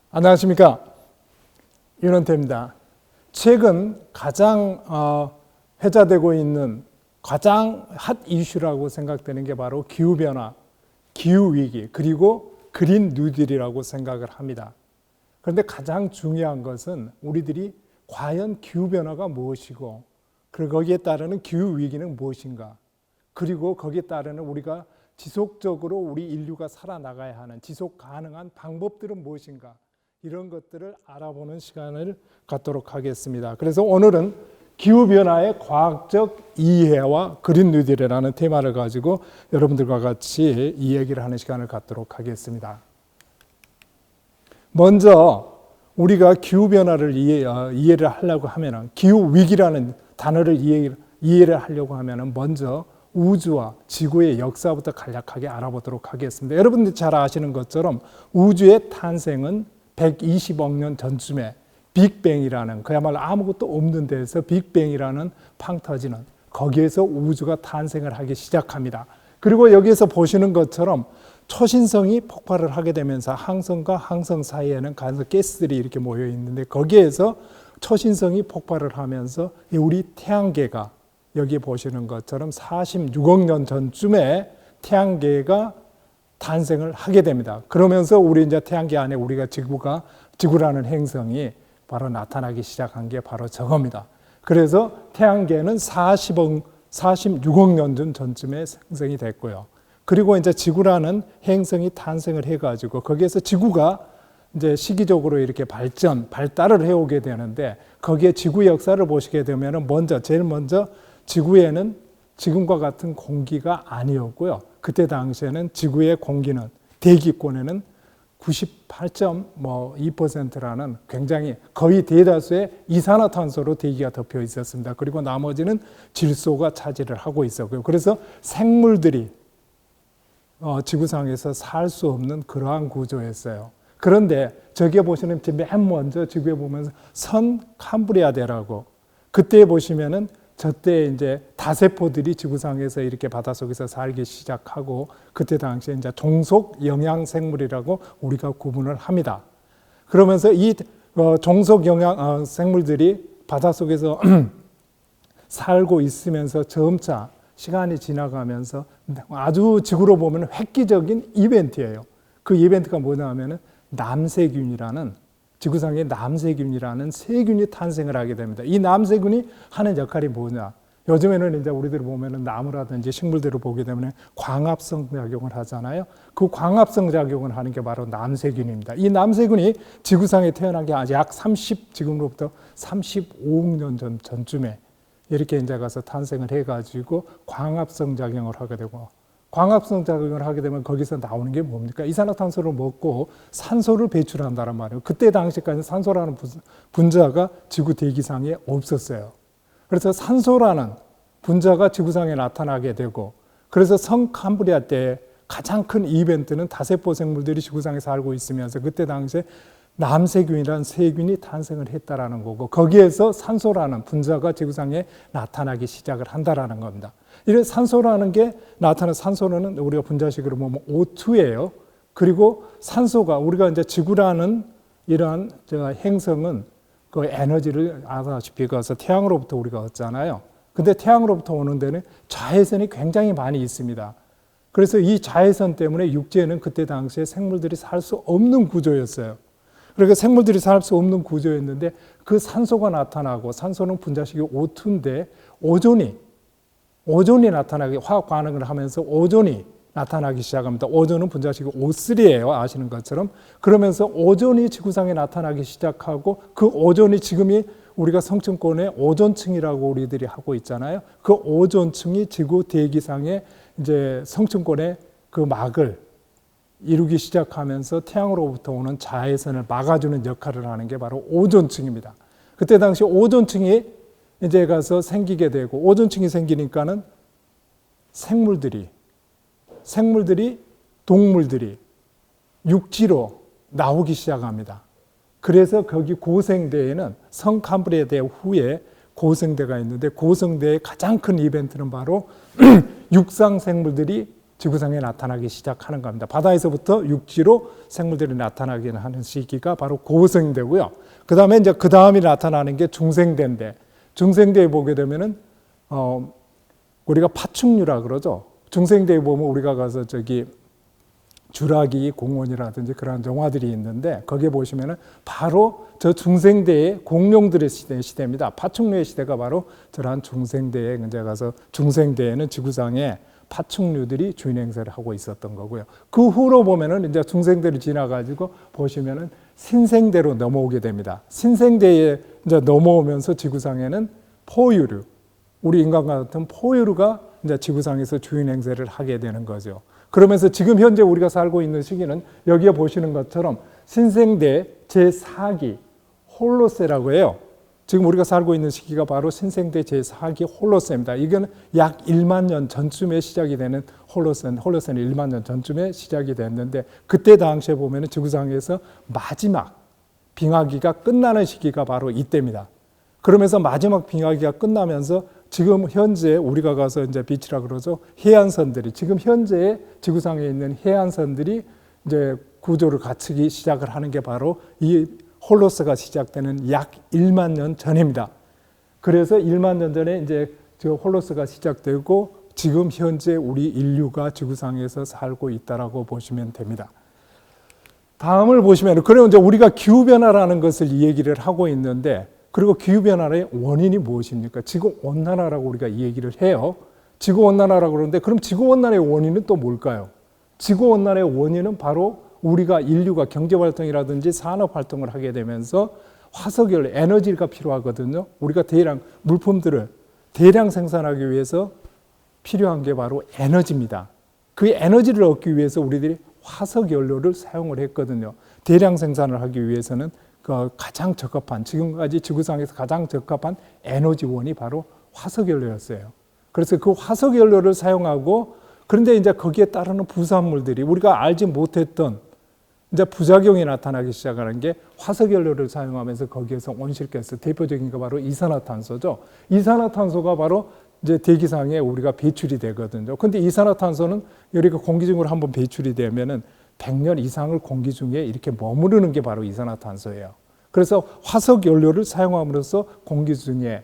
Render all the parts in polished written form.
안녕하십니까, 윤원태입니다. 최근 가장 회자되고 있는 가장 핫 이슈라고 생각되는 게 바로 기후변화, 기후위기, 그리고 그린 뉴딜이라고 생각을 합니다. 그런데 가장 중요한 것은 우리들이 과연 기후변화가 무엇이고, 그리고 거기에 따르는 기후위기는 무엇인가, 그리고 거기에 따르는 우리가 지속적으로 우리 인류가 살아나가야 하는 지속 가능한 방법들은 무엇인가, 이런 것들을 알아보는 시간을 갖도록 하겠습니다. 그래서 오늘은 기후변화의 과학적 이해와 그린 뉴딜이라는 테마를 가지고 여러분들과 같이 이 얘기를 하는 시간을 갖도록 하겠습니다. 먼저 우리가 기후변화를 이해를 하려고 하면, 기후위기라는 단어를 이해를 하려고 하면 먼저 우주와 지구의 역사부터 간략하게 알아보도록 하겠습니다. 여러분들 잘 아시는 것처럼 우주의 탄생은 120억 년 전쯤에 빅뱅이라는, 그야말로 아무것도 없는 데서 빅뱅이라는 팡 터지는, 거기에서 우주가 탄생을 하기 시작합니다. 그리고 여기에서 보시는 것처럼 초신성이 폭발을 하게 되면서 항성과 항성 사이에는 가스들이 이렇게 모여 있는데, 거기에서 초신성이 폭발을 하면서 우리 태양계가, 여기 보시는 것처럼 46억 년 전쯤에 태양계가 탄생을 하게 됩니다. 그러면서 우리 이제 태양계 안에 우리가 지구라는 행성이 바로 나타나기 시작한 게 바로 저겁니다. 그래서 태양계는 46억 년 전쯤에 생성이 됐고요. 그리고 이제 지구라는 행성이 탄생을 해가지고 거기에서 지구가 이제 시기적으로 이렇게 발달을 해오게 되는데, 거기에 지구 역사를 보시게 되면 제일 먼저 지구에는 지금과 같은 공기가 아니었고요. 그때 당시에는 지구의 공기는, 대기권에는 98.2%라는 굉장히 거의 대다수의 이산화탄소로 대기가 덮여 있었습니다. 그리고 나머지는 질소가 차지를 하고 있었고요. 그래서 생물들이 지구상에서 살 수 없는 그러한 구조였어요. 그런데 저기에 보시면 맨 먼저 지구에 보면 선 캄브리아대라고, 그때 보시면은 저때 이제 다세포들이 지구상에서 이렇게 바닷속에서 살기 시작하고, 그때 당시에 이제 종속 영양 생물이라고 우리가 구분을 합니다. 그러면서 이 종속 영양 생물들이 바닷속에서 살고 있으면서 점차 시간이 지나가면서 아주 지구로 보면 획기적인 이벤트예요. 그 이벤트가 뭐냐면은 지구상에 남세균이라는 세균이 탄생을 하게 됩니다. 이 남세균이 하는 역할이 뭐냐? 요즘에는 이제 우리들 보면은 나무라든지 식물들을 보게 되면 광합성 작용을 하잖아요. 그 광합성 작용을 하는 게 바로 남세균입니다. 이 남세균이 지구상에 태어난 게 약 지금으로부터 35억 년 전쯤에 이렇게 이제 가서 탄생을 해가지고 광합성 작용을 하게 되고, 광합성 작용을 하게 되면 거기서 나오는 게 뭡니까? 이산화탄소를 먹고 산소를 배출한다는 말이에요. 그때 당시까지 산소라는 분자가 지구 대기상에 없었어요. 그래서 산소라는 분자가 지구상에 나타나게 되고, 그래서 성 캄브리아 때 가장 큰 이벤트는 다세포 생물들이 지구상에 살고 있으면서 그때 당시에 남세균이라는 세균이 탄생을 했다라는 거고, 거기에서 산소라는 분자가 지구상에 나타나기 시작을 한다라는 겁니다. 이런 산소라는 게 산소는 우리가 분자식으로 보면 O2예요. 그리고 산소가, 우리가 이제 지구라는 이러한 행성은 그 에너지를 아시다시피 가서 태양으로부터 우리가 얻잖아요. 근데 태양으로부터 오는 데는 자외선이 굉장히 많이 있습니다. 그래서 이 자외선 때문에 육지에는 그때 당시에 생물들이 살 수 없는 구조였어요. 그러니까 생물들이 살 수 없는 구조였는데, 그 산소가 나타나고, 산소는 분자식이 O2인데 오존이 나타나기, 화학 반응을 하면서 오존이 나타나기 시작합니다. 오존은 분자식이 O3예요. 아시는 것처럼. 그러면서 오존이 지구상에 나타나기 시작하고, 그 오존이 지금이 우리가 성층권의 오존층이라고 우리들이 하고 있잖아요. 그 오존층이 지구 대기상의 이제 성층권의 그 막을 이루기 시작하면서 태양으로부터 오는 자외선을 막아주는 역할을 하는 게 바로 오존층입니다. 그때 당시 오존층이 이제 가서 생기게 되고, 오존층이 생기니까는 동물들이 육지로 나오기 시작합니다. 그래서 거기 고생대에는 성 캄브리아대 후에 고생대가 있는데, 고생대의 가장 큰 이벤트는 바로 육상 생물들이 지구상에 나타나기 시작하는 겁니다. 바다에서부터 육지로 생물들이 나타나게 하는 시기가 바로 고생대고요. 그 다음에 이제 그 다음이 나타나는 게 중생대인데, 중생대에 보게 되면은 우리가 파충류라 그러죠. 중생대에 보면 우리가 가서 저기 주라기 공원이라든지 그런 영화들이 있는데 거기에 보시면은 바로 저 중생대의 공룡들의 시대입니다. 파충류의 시대가 바로 저러한 중생대에 이제 가서 중생대에는 지구상에 파충류들이 주인 행세를 하고 있었던 거고요. 그 후로 보면은 이제 중생대를 지나가지고 보시면은 신생대로 넘어오게 됩니다. 신생대에 이제 넘어오면서 지구상에는 포유류, 우리 인간과 같은 포유류가 이제 지구상에서 주인 행세를 하게 되는 거죠. 그러면서 지금 현재 우리가 살고 있는 시기는 여기에 보시는 것처럼 신생대 제4기 홀로세라고 해요. 지금 우리가 살고 있는 시기가 바로 신생대 제4기 홀로세입니다. 이건 약 1만 년 전쯤에 시작이 되는 홀로세는 1만 년 전쯤에 시작이 됐는데 그때 당시에 보면 지구상에서 마지막 빙하기가 끝나는 시기가 바로 이때입니다. 그러면서 마지막 빙하기가 끝나면서 지금 현재 우리가 가서 이제 빛이라 그러죠. 해안선들이 지금 현재 지구상에 있는 해안선들이 이제 구조를 갖추기 시작을 하는 게 바로 이 홀로스가 시작되는 약 1만 년 전입니다. 그래서 1만 년 전에 이제 저 홀로스가 시작되고 지금 현재 우리 인류가 지구상에서 살고 있다라고 보시면 됩니다. 다음을 보시면 그러면 이제 우리가 기후 변화라는 것을 이 얘기를 하고 있는데 그리고 기후변화의 원인이 무엇입니까? 지구온난화라고 우리가 이 얘기를 해요. 지구온난화라고 그러는데 그럼 지구온난화의 원인은 또 뭘까요? 지구온난화의 원인은 바로 우리가 인류가 경제활동이라든지 산업활동을 하게 되면서 화석연료, 에너지가 필요하거든요. 우리가 대량 물품들을 대량 생산하기 위해서 필요한 게 바로 에너지입니다. 그 에너지를 얻기 위해서 우리들이 화석연료를 사용을 했거든요. 대량 생산을 하기 위해서는 가장 적합한 지금까지 지구상에서 가장 적합한 에너지원이 바로 화석연료였어요. 그래서 그 화석연료를 사용하고 그런데 이제 거기에 따르는 부산물들이 우리가 알지 못했던 이제 부작용이 나타나기 시작하는 게 화석연료를 사용하면서 거기에서 온실가스 대표적인 게 바로 이산화탄소죠. 이산화탄소가 바로 이제 대기상에 우리가 배출이 되거든요. 근데 이산화탄소는 우리가 공기 중으로 한번 배출이 되면은 100년 이상을 공기 중에 이렇게 머무르는 게 바로 이산화탄소예요. 그래서 화석연료를 사용함으로써 공기 중에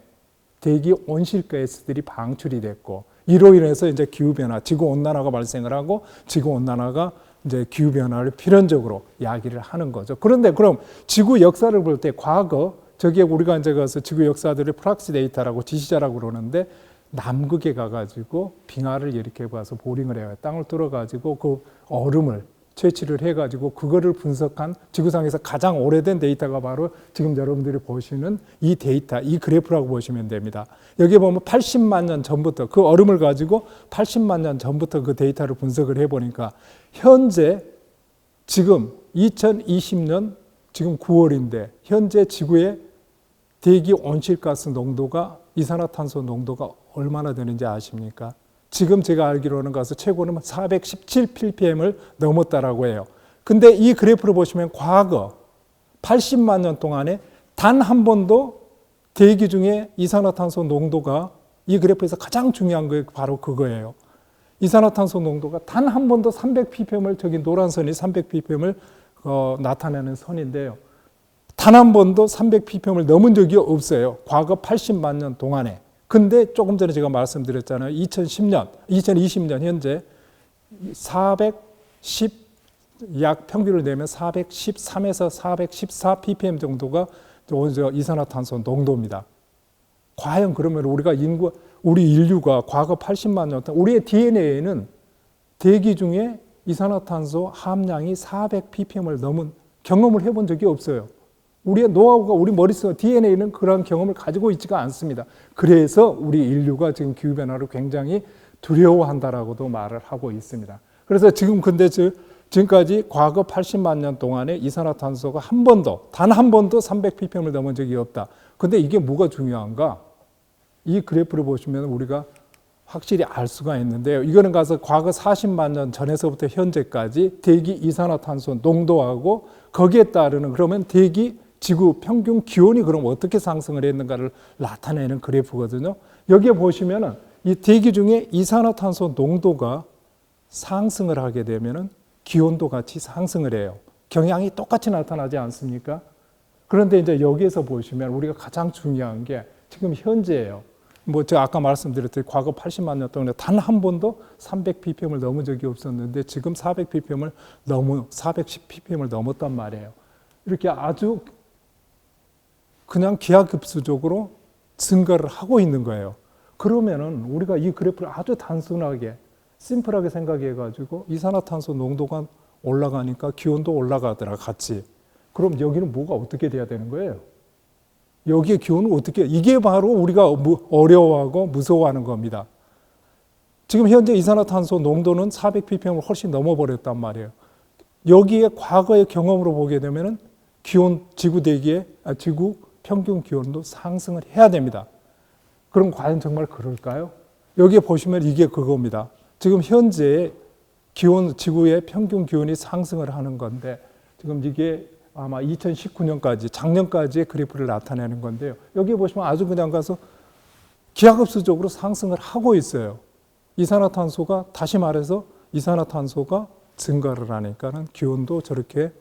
대기 온실가스들이 방출이 됐고 이로 인해서 이제 기후변화, 지구온난화가 발생을 하고 지구온난화가 이제 기후변화를 필연적으로 야기를 하는 거죠. 그런데 그럼 지구 역사를 볼 때 과거 저기에 우리가 이제 가서 지구 역사들을 프락시 데이터라고 지시자라고 그러는데 남극에 가가지고 빙하를 이렇게 봐서 보링을 해요. 땅을 뚫어가지고 그 얼음을 채취를 해가지고 그거를 분석한 지구상에서 가장 오래된 데이터가 바로 지금 여러분들이 보시는 이 데이터, 이 그래프라고 보시면 됩니다. 여기 보면 80만 년 전부터 그 얼음을 가지고 80만 년 전부터 그 데이터를 분석을 해보니까 현재 지금 2020년 지금 9월인데 현재 지구의 대기 온실가스 농도가 이산화탄소 농도가 얼마나 되는지 아십니까? 지금 제가 알기로는 가서 최고는 417 ppm을 넘었다라고 해요. 근데 이 그래프를 보시면 과거 80만 년 동안에 단 한 번도 대기 중에 이산화탄소 농도가 이 그래프에서 가장 중요한 게 바로 그거예요. 이산화탄소 농도가 단 한 번도 300 ppm을 저기 노란 선이 300 ppm을 나타내는 선인데요. 단 한 번도 300 ppm을 넘은 적이 없어요. 과거 80만 년 동안에. 근데 조금 전에 제가 말씀드렸잖아요. 2020년 현재 410 약 평균을 내면 413에서 414 ppm 정도가 이산화탄소 농도입니다. 과연 그러면 우리 인류가 과거 80만 년 동안 우리의 DNA에는 대기 중에 이산화탄소 함량이 400 ppm을 넘은 경험을 해본 적이 없어요. 우리의 노하우가 우리 머릿속 DNA는 그런 경험을 가지고 있지가 않습니다. 그래서 우리 인류가 지금 기후변화를 굉장히 두려워한다라고도 말을 하고 있습니다. 그래서 지금까지 과거 80만 년 동안에 이산화탄소가 단 한 번도 300 ppm을 넘은 적이 없다. 근데 이게 뭐가 중요한가? 이 그래프를 보시면 우리가 확실히 알 수가 있는데요. 이거는 가서 과거 40만 년 전에서부터 현재까지 대기 이산화탄소 농도하고 거기에 따르는 그러면 대기 지구 평균 기온이 그럼 어떻게 상승을 했는가를 나타내는 그래프거든요. 여기에 보시면은 이 대기 중에 이산화탄소 농도가 상승을 하게 되면은 기온도 같이 상승을 해요. 경향이 똑같이 나타나지 않습니까? 그런데 이제 여기에서 보시면 우리가 가장 중요한 게 지금 현재예요. 뭐 제가 아까 말씀드렸듯이 과거 80만 년 동안에 단 한 번도 300ppm을 넘은 적이 없었는데 지금 410ppm을 넘었단 말이에요. 이렇게 아주 그냥 기하급수적으로 증가를 하고 있는 거예요. 그러면은 우리가 이 그래프를 아주 단순하게 심플하게 생각해 가지고 이산화탄소 농도가 올라가니까 기온도 올라가더라 같이. 그럼 여기는 뭐가 어떻게 돼야 되는 거예요? 여기에 기온은 어떻게, 이게 바로 우리가 어려워하고 무서워하는 겁니다. 지금 현재 이산화탄소 농도는 400ppm을 훨씬 넘어버렸단 말이에요. 여기에 과거의 경험으로 보게 되면은 기온, 지구 평균 기온도 상승을 해야 됩니다. 그럼 과연 정말 그럴까요? 여기에 보시면 이게 그겁니다. 지금 현재 지구의 평균 기온이 상승을 하는 건데, 지금 이게 아마 2019년까지, 작년까지의 그래프를 나타내는 건데요. 여기 보시면 아주 그냥 가서 기하급수적으로 상승을 하고 있어요. 이산화탄소가, 다시 말해서 이산화탄소가 증가를 하니까는 기온도 저렇게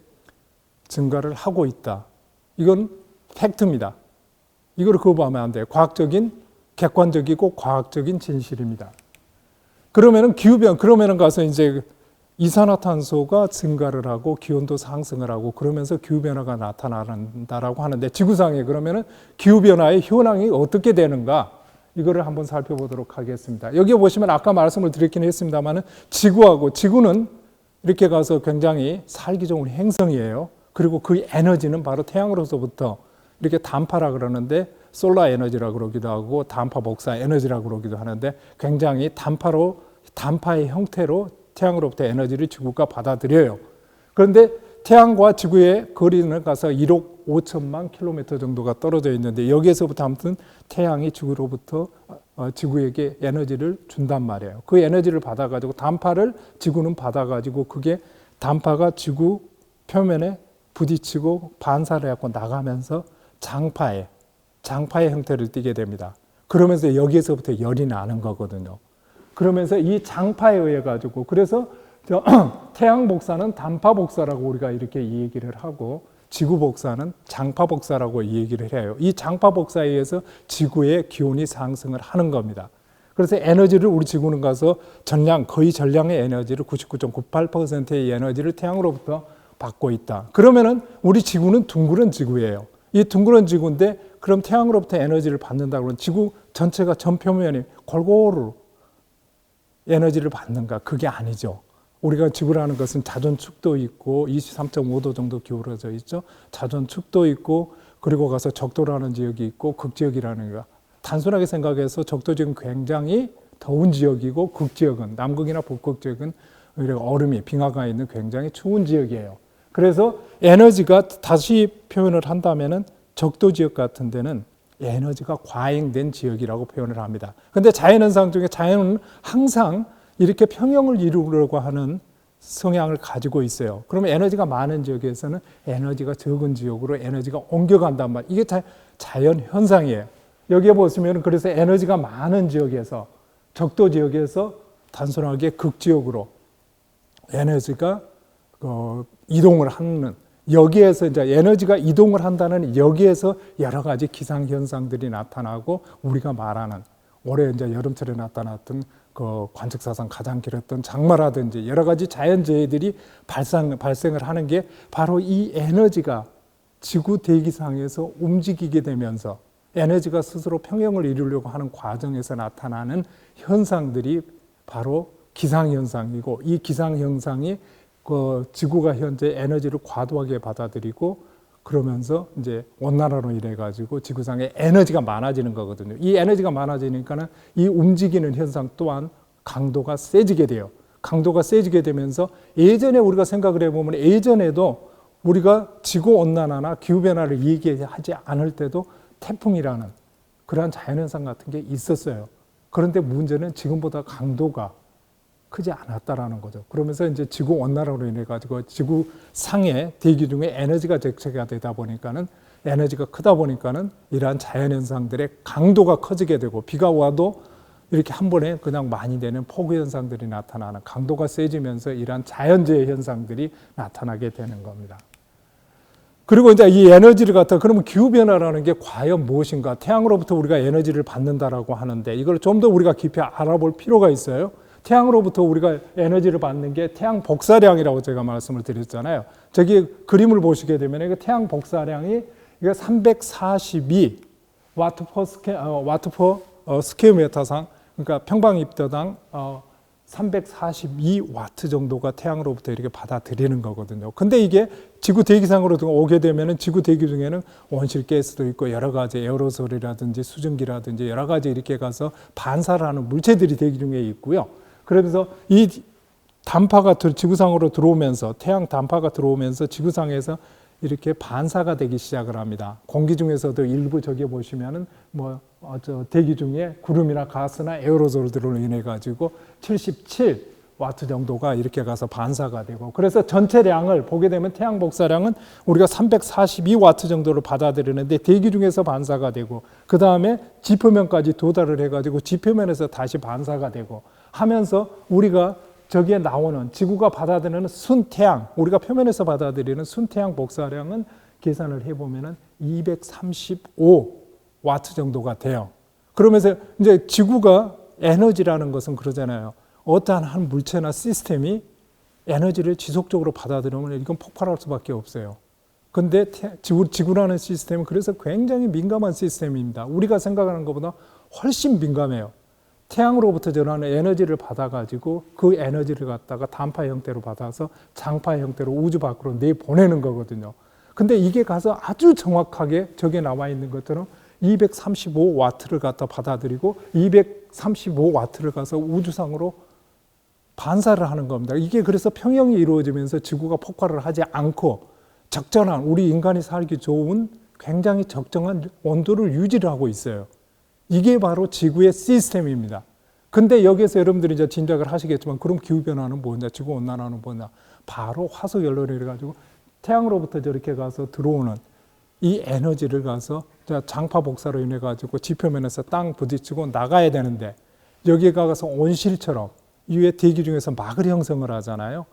증가를 하고 있다. 이건 팩트입니다. 이걸 거부하면 안 돼요. 객관적이고 과학적인 진실입니다. 그러면은 그러면은 가서 이제 이산화탄소가 증가를 하고 기온도 상승을 하고 그러면서 기후변화가 나타난다라고 하는데, 지구상에 그러면은 기후변화의 현황이 어떻게 되는가, 이거를 한번 살펴보도록 하겠습니다. 여기 보시면 아까 말씀을 드렸긴 했습니다만은 지구는 이렇게 가서 굉장히 살기 좋은 행성이에요. 그리고 그 에너지는 바로 태양으로부터 이렇게 단파라 그러는데, 솔라 에너지라 그러기도 하고 단파 복사 에너지라 그러기도 하는데, 굉장히 단파의 형태로 태양으로부터 에너지를 지구가 받아들여요. 그런데 태양과 지구의 거리는 가서 1억 5천만 킬로미터 정도가 떨어져 있는데, 여기에서부터 아무튼 태양이 지구에게 에너지를 준단 말이에요. 그 에너지를 받아가지고 단파를 지구는 받아가지고, 그게 단파가 지구 표면에 부딪히고 반사를 해갖고 나가면서 장파의 형태를 띠게 됩니다. 그러면서 여기에서부터 열이 나는 거거든요. 그러면서 이 장파에 의해 가지고, 그래서 태양 복사는 단파 복사라고 우리가 이렇게 이 얘기를 하고, 지구 복사는 장파 복사라고 이 얘기를 해요. 이 장파 복사에 의해서 지구의 기온이 상승을 하는 겁니다. 그래서 에너지를 우리 지구는 가서 거의 전량의 에너지를 99.98%의 에너지를 태양으로부터 받고 있다. 그러면은 우리 지구는 둥그런 지구예요. 이 둥그런 지구인데, 그럼 태양으로부터 에너지를 받는다 그러면 지구 전체가 전 표면이 골고루 에너지를 받는가? 그게 아니죠. 우리가 지구라는 것은 자전축도 있고 23.5도 정도 기울어져 있죠. 자전축도 있고, 그리고 가서 적도라는 지역이 있고 극지역이라는 거. 단순하게 생각해서 적도 지역은 굉장히 더운 지역이고, 극지역은, 남극이나 북극 지역은 얼음이, 빙하가 있는 굉장히 추운 지역이에요. 그래서 에너지가, 다시 표현을 한다면은 적도 지역 같은 데는 에너지가 과잉된 지역이라고 표현을 합니다. 그런데 자연현상 중에 자연은 항상 이렇게 평형을 이루려고 하는 성향을 가지고 있어요. 그러면 에너지가 많은 지역에서는 에너지가 적은 지역으로 에너지가 옮겨간단 말이에요. 이게 자연현상이에요. 여기에 보시면 그래서 에너지가 많은 지역에서, 적도 지역에서 단순하게 극지역으로 에너지가 이동을 하는, 여기에서 이제 에너지가 이동을 한다는, 여기에서 여러 가지 기상 현상들이 나타나고, 우리가 말하는 올해 이제 여름철에 나타났던 그 관측사상 가장 길었던 장마라든지 여러 가지 자연재해들이 발생을 하는 게 바로 이 에너지가 지구 대기상에서 움직이게 되면서 에너지가 스스로 평형을 이루려고 하는 과정에서 나타나는 현상들이 바로 기상현상이고, 이 기상현상이 지구가 현재 에너지를 과도하게 받아들이고, 그러면서 이제 온난화로 인해 가지고 지구상에 에너지가 많아지는 거거든요. 이 에너지가 많아지니까는 이 움직이는 현상 또한 강도가 세지게 돼요. 강도가 세지게 되면서, 예전에 우리가 생각을 해보면, 예전에도 우리가 지구 온난화나 기후 변화를 얘기하지 않을 때도 태풍이라는 그러한 자연현상 같은 게 있었어요. 그런데 문제는 지금보다 강도가 크지 않았다라는 거죠. 그러면서 이제 지구 온난화로 인해 가지고 지구 상의 대기 중에 에너지가 적체가 되다 보니까는, 에너지가 크다 보니까는 이러한 자연 현상들의 강도가 커지게 되고, 비가 와도 이렇게 한 번에 그냥 많이 되는 폭우 현상들이 나타나는, 강도가 세지면서 이러한 자연재해 현상들이 나타나게 되는 겁니다. 그리고 이제 이 에너지를 갖다, 그러면 기후변화라는 게 과연 무엇인가? 태양으로부터 우리가 에너지를 받는다라고 하는데 이걸 좀 더 우리가 깊이 알아볼 필요가 있어요. 태양으로부터 우리가 에너지를 받는 게 태양 복사량이라고 제가 말씀을 드렸잖아요. 저기 그림을 보시게 되면 이거 태양 복사량이 이거 342 와트 퍼 스퀘어미터상, 그러니까 평방미터당 342와트 정도가 태양으로부터 이렇게 받아들이는 거거든요. 근데 이게 지구 대기상으로 오게 되면은 지구 대기 중에는 온실가스도 있고 여러 가지 에어로솔이라든지 수증기라든지 여러 가지 이렇게 가서 반사를 하는 물체들이 대기 중에 있고요. 그러면서 이 단파가 지구상으로 들어오면서, 태양 단파가 들어오면서 지구상에서 이렇게 반사가 되기 시작을 합니다. 공기 중에서도 일부 저기 보시면은 대기 중에 구름이나 가스나 에어로졸들로 인해 가지고 77와트 정도가 이렇게 가서 반사가 되고, 그래서 전체량을 보게 되면 태양 복사량은 우리가 342와트 정도를 받아들이는데 대기 중에서 반사가 되고, 그 다음에 지표면까지 도달을 해가지고 지표면에서 다시 반사가 되고 하면서 우리가 저기에 나오는 지구가 받아들이는 순태양, 우리가 표면에서 받아들이는 순태양 복사량은 계산을 해보면은 235와트 정도가 돼요. 그러면서 이제 지구가 에너지라는 것은 그러잖아요. 어떠한 한 물체나 시스템이 에너지를 지속적으로 받아들이면 이건 폭발할 수밖에 없어요. 근데 지구라는 시스템은 그래서 굉장히 민감한 시스템입니다. 우리가 생각하는 것보다 훨씬 민감해요. 태양으로부터 전하는 에너지를 받아가지고 그 에너지를 갖다가 단파 형태로 받아서 장파 형태로 우주 밖으로 내보내는 거거든요. 근데 이게 가서 아주 정확하게 저게 나와 있는 것처럼 235와트를 갖다 받아들이고 235와트를 가서 우주상으로 반사를 하는 겁니다. 이게 그래서 평형이 이루어지면서 지구가 폭발을 하지 않고 적절한, 우리 인간이 살기 좋은 굉장히 적정한 온도를 유지를 하고 있어요. 이게 바로 지구의 시스템입니다. 근데 여기에서 여러분들이 이제 짐작을 하시겠지만, 그럼 기후변화는 뭐냐, 지구온난화는 뭐냐? 바로 화석연료를 해가지고 태양으로부터 저렇게 가서 들어오는 이 에너지를 가서 장파 복사로 인해 가지고 지표면에서 땅 부딪히고 나가야 되는데, 여기에 가서 온실처럼 이외 대기 중에서 막을 형성을 하잖아요.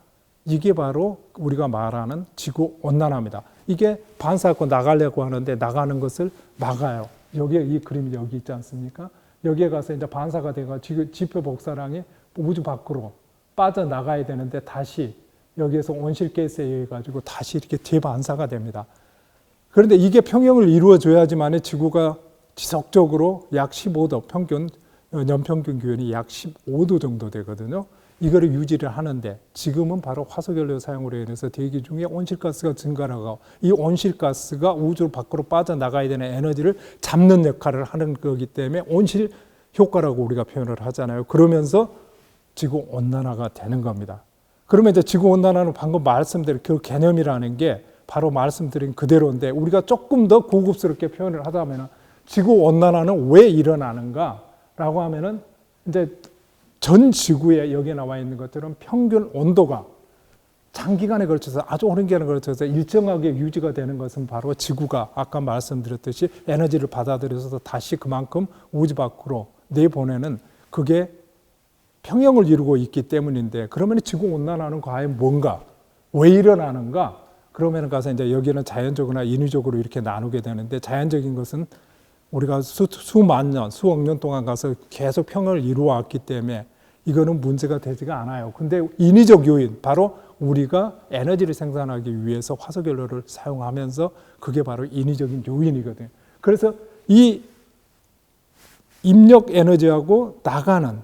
이게 바로 우리가 말하는 지구온난화입니다. 이게 반사하고 나가려고 하는데 나가는 것을 막아요. 여기에 이 그림이 여기 있지 않습니까? 여기에 가서 이제 반사가 돼가지고 지표 복사량이 우주 밖으로 빠져나가야 되는데 다시 여기에서 온실가스에 의해 가지고 다시 이렇게 재반사가 됩니다. 그런데 이게 평형을 이루어줘야지만 지구가 지속적으로 약 15도, 연평균 기온이 약 15도 정도 되거든요. 이거를 유지를 하는데 지금은 바로 화석연료 사용으로 인해서 대기 중에 온실가스가 증가하고, 이 온실가스가 우주 밖으로 빠져나가야 되는 에너지를 잡는 역할을 하는 거기 때문에 온실 효과라고 우리가 표현을 하잖아요. 그러면서 지구온난화가 되는 겁니다. 그러면 이제 지구온난화는 방금 말씀드린 그 개념이라는 게 바로 말씀드린 그대로인데, 우리가 조금 더 고급스럽게 표현을 하자면 지구온난화는 왜 일어나는가라고 하면은 이제 전 지구에 여기에 나와 있는 것처럼 평균 온도가 장기간에 걸쳐서, 아주 오랜 기간에 걸쳐서 일정하게 유지가 되는 것은 바로 지구가 아까 말씀드렸듯이 에너지를 받아들여서 다시 그만큼 우주 밖으로 내보내는, 그게 평형을 이루고 있기 때문인데, 그러면 지구온난화는 과연 뭔가, 왜 일어나는가? 그러면 가서 이제 여기는 자연적이나 인위적으로 이렇게 나누게 되는데, 자연적인 것은 우리가 수만 년, 수억 년 동안 가서 계속 평형을 이루어왔기 때문에 이거는 문제가 되지가 않아요. 근데 인위적 요인, 바로 우리가 에너지를 생산하기 위해서 화석연료를 사용하면서 그게 바로 인위적인 요인이거든요. 그래서 이 입력 에너지하고 나가는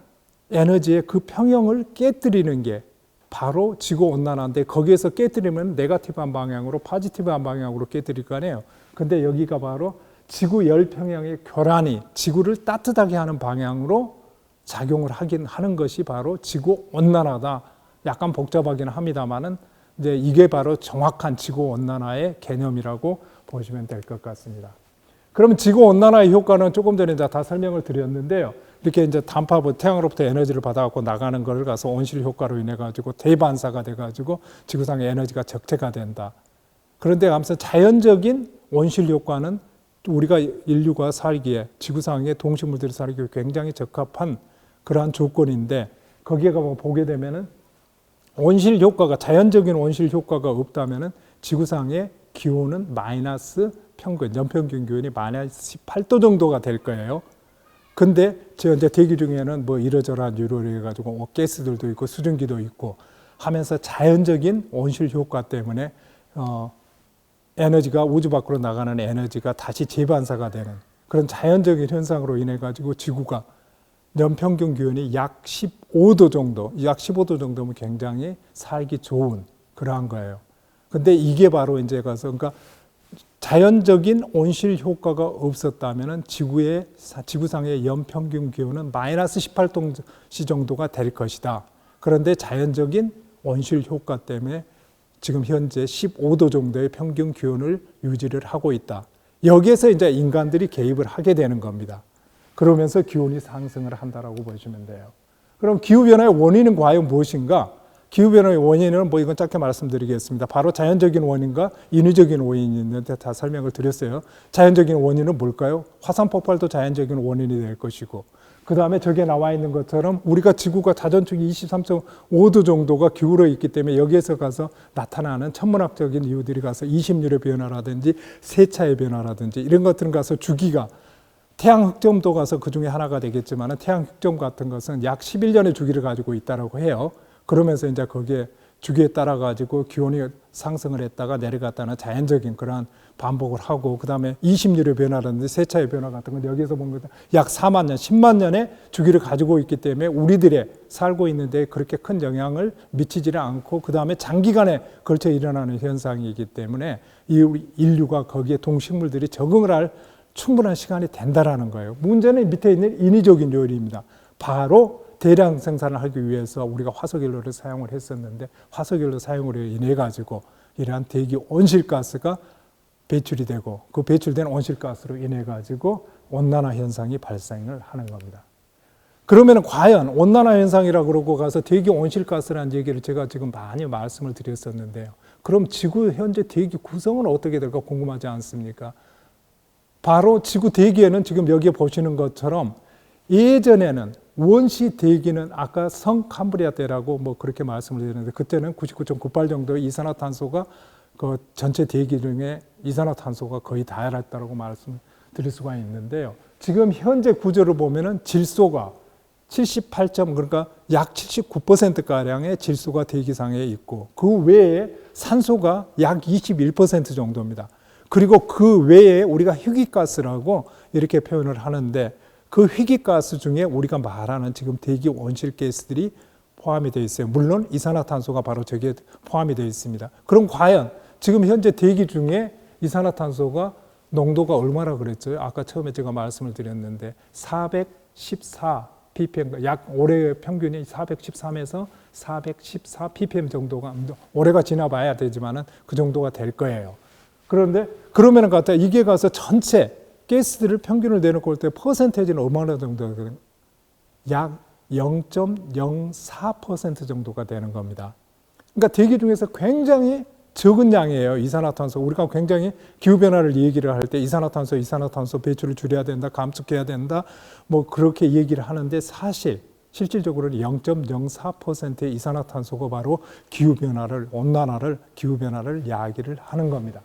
에너지의 그 평형을 깨뜨리는 게 바로 지구온난화인데, 거기에서 깨뜨리면 네거티브한 방향으로, 포지티브한 방향으로 깨뜨릴 거 아니에요. 근데 여기가 바로 지구 열평형의 교란이 지구를 따뜻하게 하는 방향으로 작용을 하는 것이 바로 지구온난화다. 약간 복잡하긴 합니다만은 이제 이게 바로 정확한 지구온난화의 개념이라고 보시면 될 것 같습니다. 그러면 지구온난화의 효과는 조금 전에 이제 다 설명을 드렸는데요. 이렇게 이제 태양으로부터 에너지를 받아갖고 나가는 것을 가서 온실 효과로 인해 가지고 대반사가 돼 가지고 지구상의 에너지가 적재가 된다. 그런데 아무튼 자연적인 온실 효과는 우리가 인류가 살기에, 지구상의 동식물들이 살기에 굉장히 적합한 그러한 조건인데 거기에 보게 되면은 온실 효과가 자연적인 온실 효과가 없다면은 지구상의 기온은 마이너스 평균 연평균 기온이 마이너스 18도 정도가 될 거예요. 근데 이제 대기 중에는 뭐 이러저러한 유로를 해가지고 가스들도 있고 수증기도 있고 하면서 자연적인 온실 효과 때문에 에너지가 우주 밖으로 나가는 에너지가 다시 재반사가 되는 그런 자연적인 현상으로 인해 가지고 지구가 연평균 기온이 약 15도 정도, 약 15도 정도면 굉장히 살기 좋은 그러한 거예요. 근데 이게 바로 이제 가서 그러니까 자연적인 온실 효과가 없었다면은 지구상의 연평균 기온은 마이너스 18도씨 정도가 될 것이다. 그런데 자연적인 온실 효과 때문에 지금 현재 15도 정도의 평균 기온을 유지를 하고 있다. 여기에서 이제 인간들이 개입을 하게 되는 겁니다. 그러면서 기온이 상승을 한다라고 보시면 돼요. 그럼 기후변화의 원인은 과연 무엇인가? 기후변화의 원인은 뭐 이건 짧게 말씀드리겠습니다. 바로 자연적인 원인과 인위적인 원인이 있는데 다 설명을 드렸어요. 자연적인 원인은 뭘까요? 화산 폭발도 자연적인 원인이 될 것이고 그 다음에 저기에 나와 있는 것처럼 우리가 지구가 자전축이 23.5도 정도가 기울어 있기 때문에 여기에서 가서 나타나는 천문학적인 이유들이 가서 이심률의 변화라든지 세차의 변화라든지 이런 것들은 가서 주기가 태양 흑점도 가서 그 중에 하나가 되겠지만 태양 흑점 같은 것은 약 11년의 주기를 가지고 있다고 해요. 그러면서 이제 거기에 주기에 따라 가지고 기온이 상승을 했다가 내려갔다는 자연적인 그러한 반복을 하고 그 다음에 이심률의 변화라든지 세차의 변화 같은 건 여기서 본 것은 약 4만 년, 10만 년의 주기를 가지고 있기 때문에 우리들의 살고 있는데 그렇게 큰 영향을 미치지는 않고 그 다음에 장기간에 걸쳐 일어나는 현상이기 때문에 이 인류가 거기에 동식물들이 적응을 할 충분한 시간이 된다라는 거예요. 문제는 밑에 있는 인위적인 요인입니다. 바로 대량 생산을 하기 위해서 우리가 화석연료를 사용을 했었는데 화석연료 사용으로 인해 가지고 이러한 대기 온실가스가 배출이 되고 그 배출된 온실가스로 인해 가지고 온난화 현상이 발생을 하는 겁니다. 그러면 과연 온난화 현상이라고 그러고 가서 대기 온실가스라는 얘기를 제가 지금 많이 말씀을 드렸었는데요. 그럼 지구 현재 대기 구성은 어떻게 될까 궁금하지 않습니까? 바로 지구 대기에는 지금 여기에 보시는 것처럼 예전에는 원시 대기는 아까 성 캄브리아 때라고 뭐 그렇게 말씀을 드렸는데 그때는 99.98 정도의 이산화탄소가 그 전체 대기 중에 이산화탄소가 거의 다였다고 말씀드릴 수가 있는데요. 지금 현재 구조를 보면은 질소가 78. 그러니까 약 79%가량의 질소가 대기상에 있고 그 외에 산소가 약 21% 정도입니다. 그리고 그 외에 우리가 희귀가스라고 이렇게 표현을 하는데 그 희귀가스 중에 우리가 말하는 지금 대기 온실가스들이 포함이 되어 있어요. 물론 이산화탄소가 바로 저기에 포함이 되어 있습니다. 그럼 과연 지금 현재 대기 중에 이산화탄소가 농도가 얼마나 그랬죠? 아까 처음에 제가 말씀을 드렸는데 414 ppm, 약 올해 평균이 413에서 414 ppm 정도가 올해가 지나봐야 되지만은 그 정도가 될 거예요. 그런데 그러면은 갖다 이게 가서 전체 가스들을 평균을 내놓고 볼 때 퍼센테이지는 얼마나 정도 되거든요? 약 0.04% 정도가 되는 겁니다. 그러니까 대기 중에서 굉장히 적은 양이에요. 이산화탄소. 우리가 굉장히 기후변화를 얘기를 할 때 이산화탄소 배출을 줄여야 된다, 감축해야 된다, 뭐 그렇게 얘기를 하는데 사실 실질적으로는 0.04%의 이산화탄소가 바로 기후변화를, 온난화를, 기후변화를 이야기를 하는 겁니다.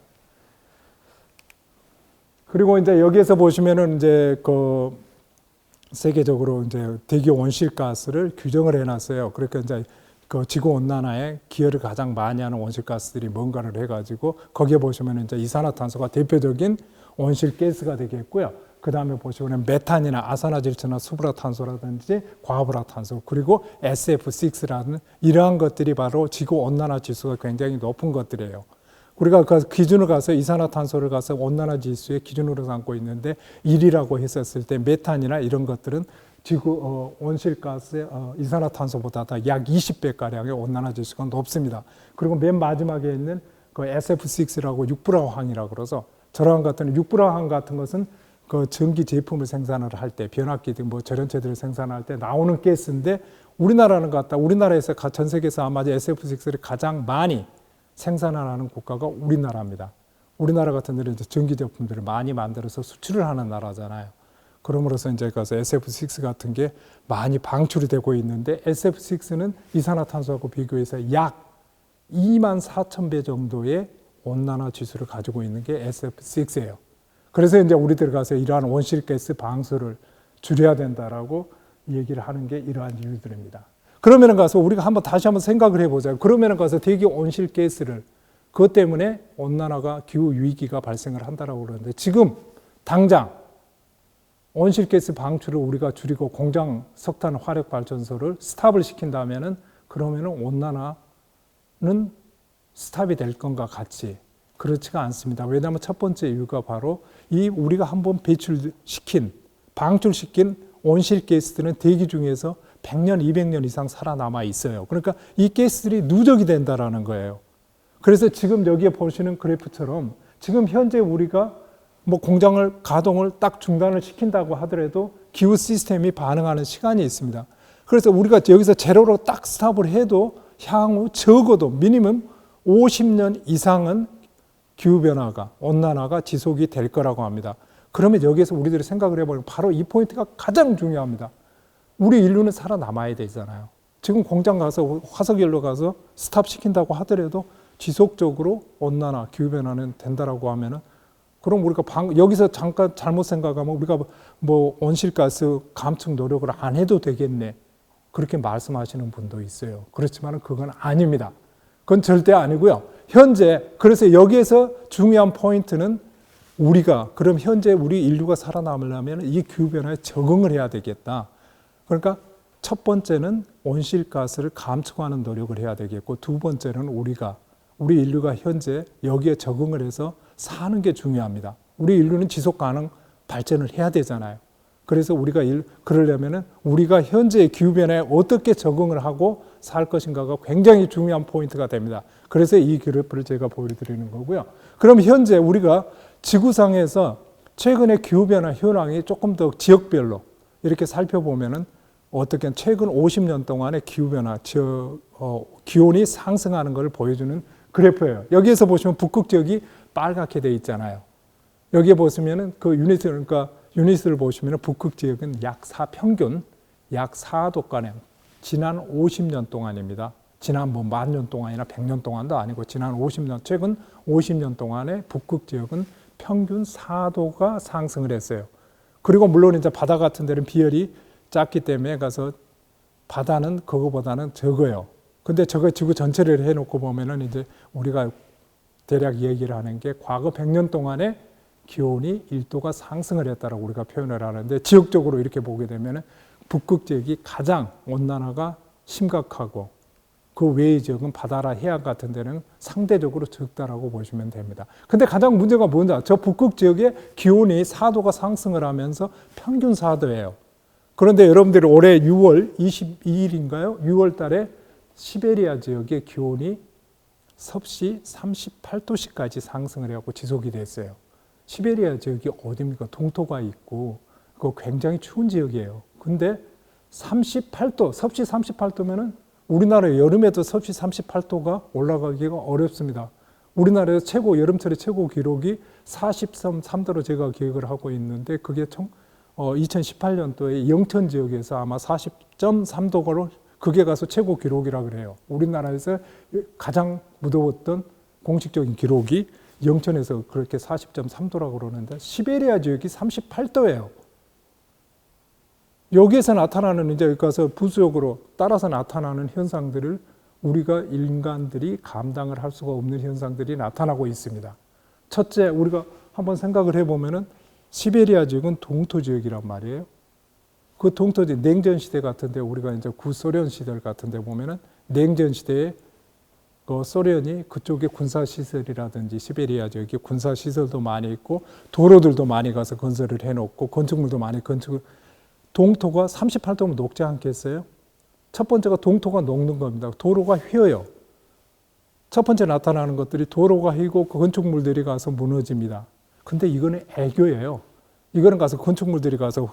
그리고 이제 여기에서 보시면은 이제 그 세계적으로 이제 대기 온실가스를 규정을 해놨어요. 그러니까 이제 그 지구 온난화에 기여를 가장 많이 하는 온실가스들이 뭔가를 해가지고 거기에 보시면은 이제 이산화탄소가 대표적인 온실가스가 되겠고요. 그 다음에 보시면은 메탄이나 아산화질소나 수불화탄소라든지 과불화탄소 그리고 SF6라는 이러한 것들이 바로 지구 온난화 지수가 굉장히 높은 것들이에요. 우리가 그 기준을 가서 이산화탄소를 가서 온난화 지수의 기준으로 삼고 있는데 1이라고 했었을 때 메탄이나 이런 것들은 지구 온실가스의 이산화탄소보다 약 20배가량의 온난화 지수가 높습니다. 그리고 맨 마지막에 있는 그 SF6라고 육불화황이라고 그래서 저러한 같은 육불화황 같은 것은 그 전기 제품을 생산을 할 때 변압기 등 뭐 절연체들을 생산할 때 나오는 가스인데 우리나라에서 전 세계에서 아마 SF6를 가장 많이 생산하는 국가가 우리나라입니다. 우리나라 같은 데는 이제 전기 제품들을 많이 만들어서 수출을 하는 나라잖아요. 그럼으로써 이제 가서 SF6 같은 게 많이 방출이 되고 있는데 SF6는 이산화탄소하고 비교해서 약 24,000배 정도의 온난화 지수를 가지고 있는 게 SF6예요. 그래서 이제 우리들 가서 이러한 온실가스 방수를 줄여야 된다라고 얘기를 하는 게 이러한 이유들입니다. 그러면은 가서 우리가 다시 한번 생각을 해보자. 그러면은 가서 대기 온실가스를 그것 때문에 온난화가 기후 위기가 발생을 한다라고 그러는데 지금 당장 온실가스 방출을 우리가 줄이고 공장 석탄 화력 발전소를 스탑을 시킨다면은 그러면은 온난화는 스탑이 될 건가 같이 그렇지가 않습니다. 왜냐하면 첫 번째 이유가 바로 이 우리가 한번 방출시킨 온실가스들은 대기 중에서 100년, 200년 이상 살아남아 있어요. 그러니까 이 가스들이 누적이 된다라는 거예요. 그래서 지금 여기에 보시는 그래프처럼 지금 현재 우리가 공장을 가동을 딱 중단을 시킨다고 하더라도 기후 시스템이 반응하는 시간이 있습니다. 그래서 우리가 여기서 제로로 딱 스탑을 해도 향후 적어도 미니멈 50년 이상은 기후변화가, 온난화가 지속이 될 거라고 합니다. 그러면 여기에서 우리들이 생각을 해보면 바로 이 포인트가 가장 중요합니다. 우리 인류는 살아남아야 되잖아요. 지금 공장 가서 화석연료 가서 스탑 시킨다고 하더라도 지속적으로 온난화, 기후변화는 된다라고 하면은 그럼 우리가 여기서 잠깐 잘못 생각하면 우리가 온실가스 감축 노력을 안 해도 되겠네. 그렇게 말씀하시는 분도 있어요. 그렇지만 그건 아닙니다. 그건 절대 아니고요. 현재 그래서 여기에서 중요한 포인트는 그럼 현재 우리 인류가 살아남으려면 이 기후변화에 적응을 해야 되겠다. 그러니까 첫 번째는 온실가스를 감축하는 노력을 해야 되겠고 두 번째는 우리 인류가 현재 여기에 적응을 해서 사는 게 중요합니다. 우리 인류는 지속 가능 발전을 해야 되잖아요. 그래서 그러려면은 우리가 현재의 기후변화에 어떻게 적응을 하고 살 것인가가 굉장히 중요한 포인트가 됩니다. 그래서 이 그래프를 제가 보여드리는 거고요. 그럼 현재 우리가 지구상에서 최근의 기후변화 현황이 조금 더 지역별로 이렇게 살펴보면은 어떻게 최근 50년 동안의 기후변화, 기온이 상승하는 것을 보여주는 그래프예요. 여기에서 보시면 북극 지역이 빨갛게 되어 있잖아요. 여기에 보시면은 유닛을 보시면은 북극 지역은 평균 약 4도가량 지난 50년 동안입니다. 지난 10,000년 동안이나 100년 동안도 아니고 지난 최근 50년 동안의 북극 지역은 평균 4도가 상승을 했어요. 그리고 물론 이제 바다 같은 데는 비열이 작기 때문에 가서 바다는 그거보다는 적어요. 근데 저거 지구 전체를 해놓고 보면은 이제 우리가 대략 얘기를 하는 게 과거 100년 동안에 기온이 1도가 상승을 했다라고 우리가 표현을 하는데 지역적으로 이렇게 보게 되면은 북극 지역이 가장 온난화가 심각하고 그 외의 지역은 바다나 해안 같은 데는 상대적으로 적다라고 보시면 됩니다. 근데 가장 문제가 뭐냐? 저 북극 지역의 기온이 4도가 상승을 하면서 평균 4도예요. 그런데 여러분들이 올해 6월 22일인가요? 6월 달에 시베리아 지역의 기온이 섭씨 38도씨까지 상승을 해갖고 지속이 됐어요. 시베리아 지역이 어디입니까? 동토가 있고 그거 굉장히 추운 지역이에요. 근데 38도, 섭씨 38도면은 우리나라 여름에도 섭씨 38도가 올라가기가 어렵습니다. 우리나라에서 여름철의 최고 기록이 40.3도로 제가 기억을 하고 있는데 그게 2018년도에 영천 지역에서 아마 40.3도로 그게 가서 최고 기록이라 그래요. 우리나라에서 가장 무더웠던 공식적인 기록이 영천에서 그렇게 40.3도라고 그러는데 시베리아 지역이 38도예요. 여기에서 나타나는 이제 여기 가서 부수적으로 따라서 나타나는 현상들을 우리가 인간들이 감당을 할 수가 없는 현상들이 나타나고 있습니다. 첫째, 우리가 한번 생각을 해보면은 시베리아 지역은 동토 지역이란 말이에요. 그 동토 지역, 냉전 시대 같은데 우리가 이제 구소련 시절 같은데 보면은 냉전 시대에 그 소련이 그쪽에 군사 시설이라든지 시베리아 지역에 군사 시설도 많이 있고 도로들도 많이 가서 건설을 해놓고 건축물도 많이 동토가 38도면 녹지 않겠어요? 첫 번째가 동토가 녹는 겁니다. 도로가 휘어요. 첫 번째 나타나는 것들이 도로가 휘고 건축물들이 가서 무너집니다. 근데 이거는 애교예요. 이거는 가서 건축물들이 가서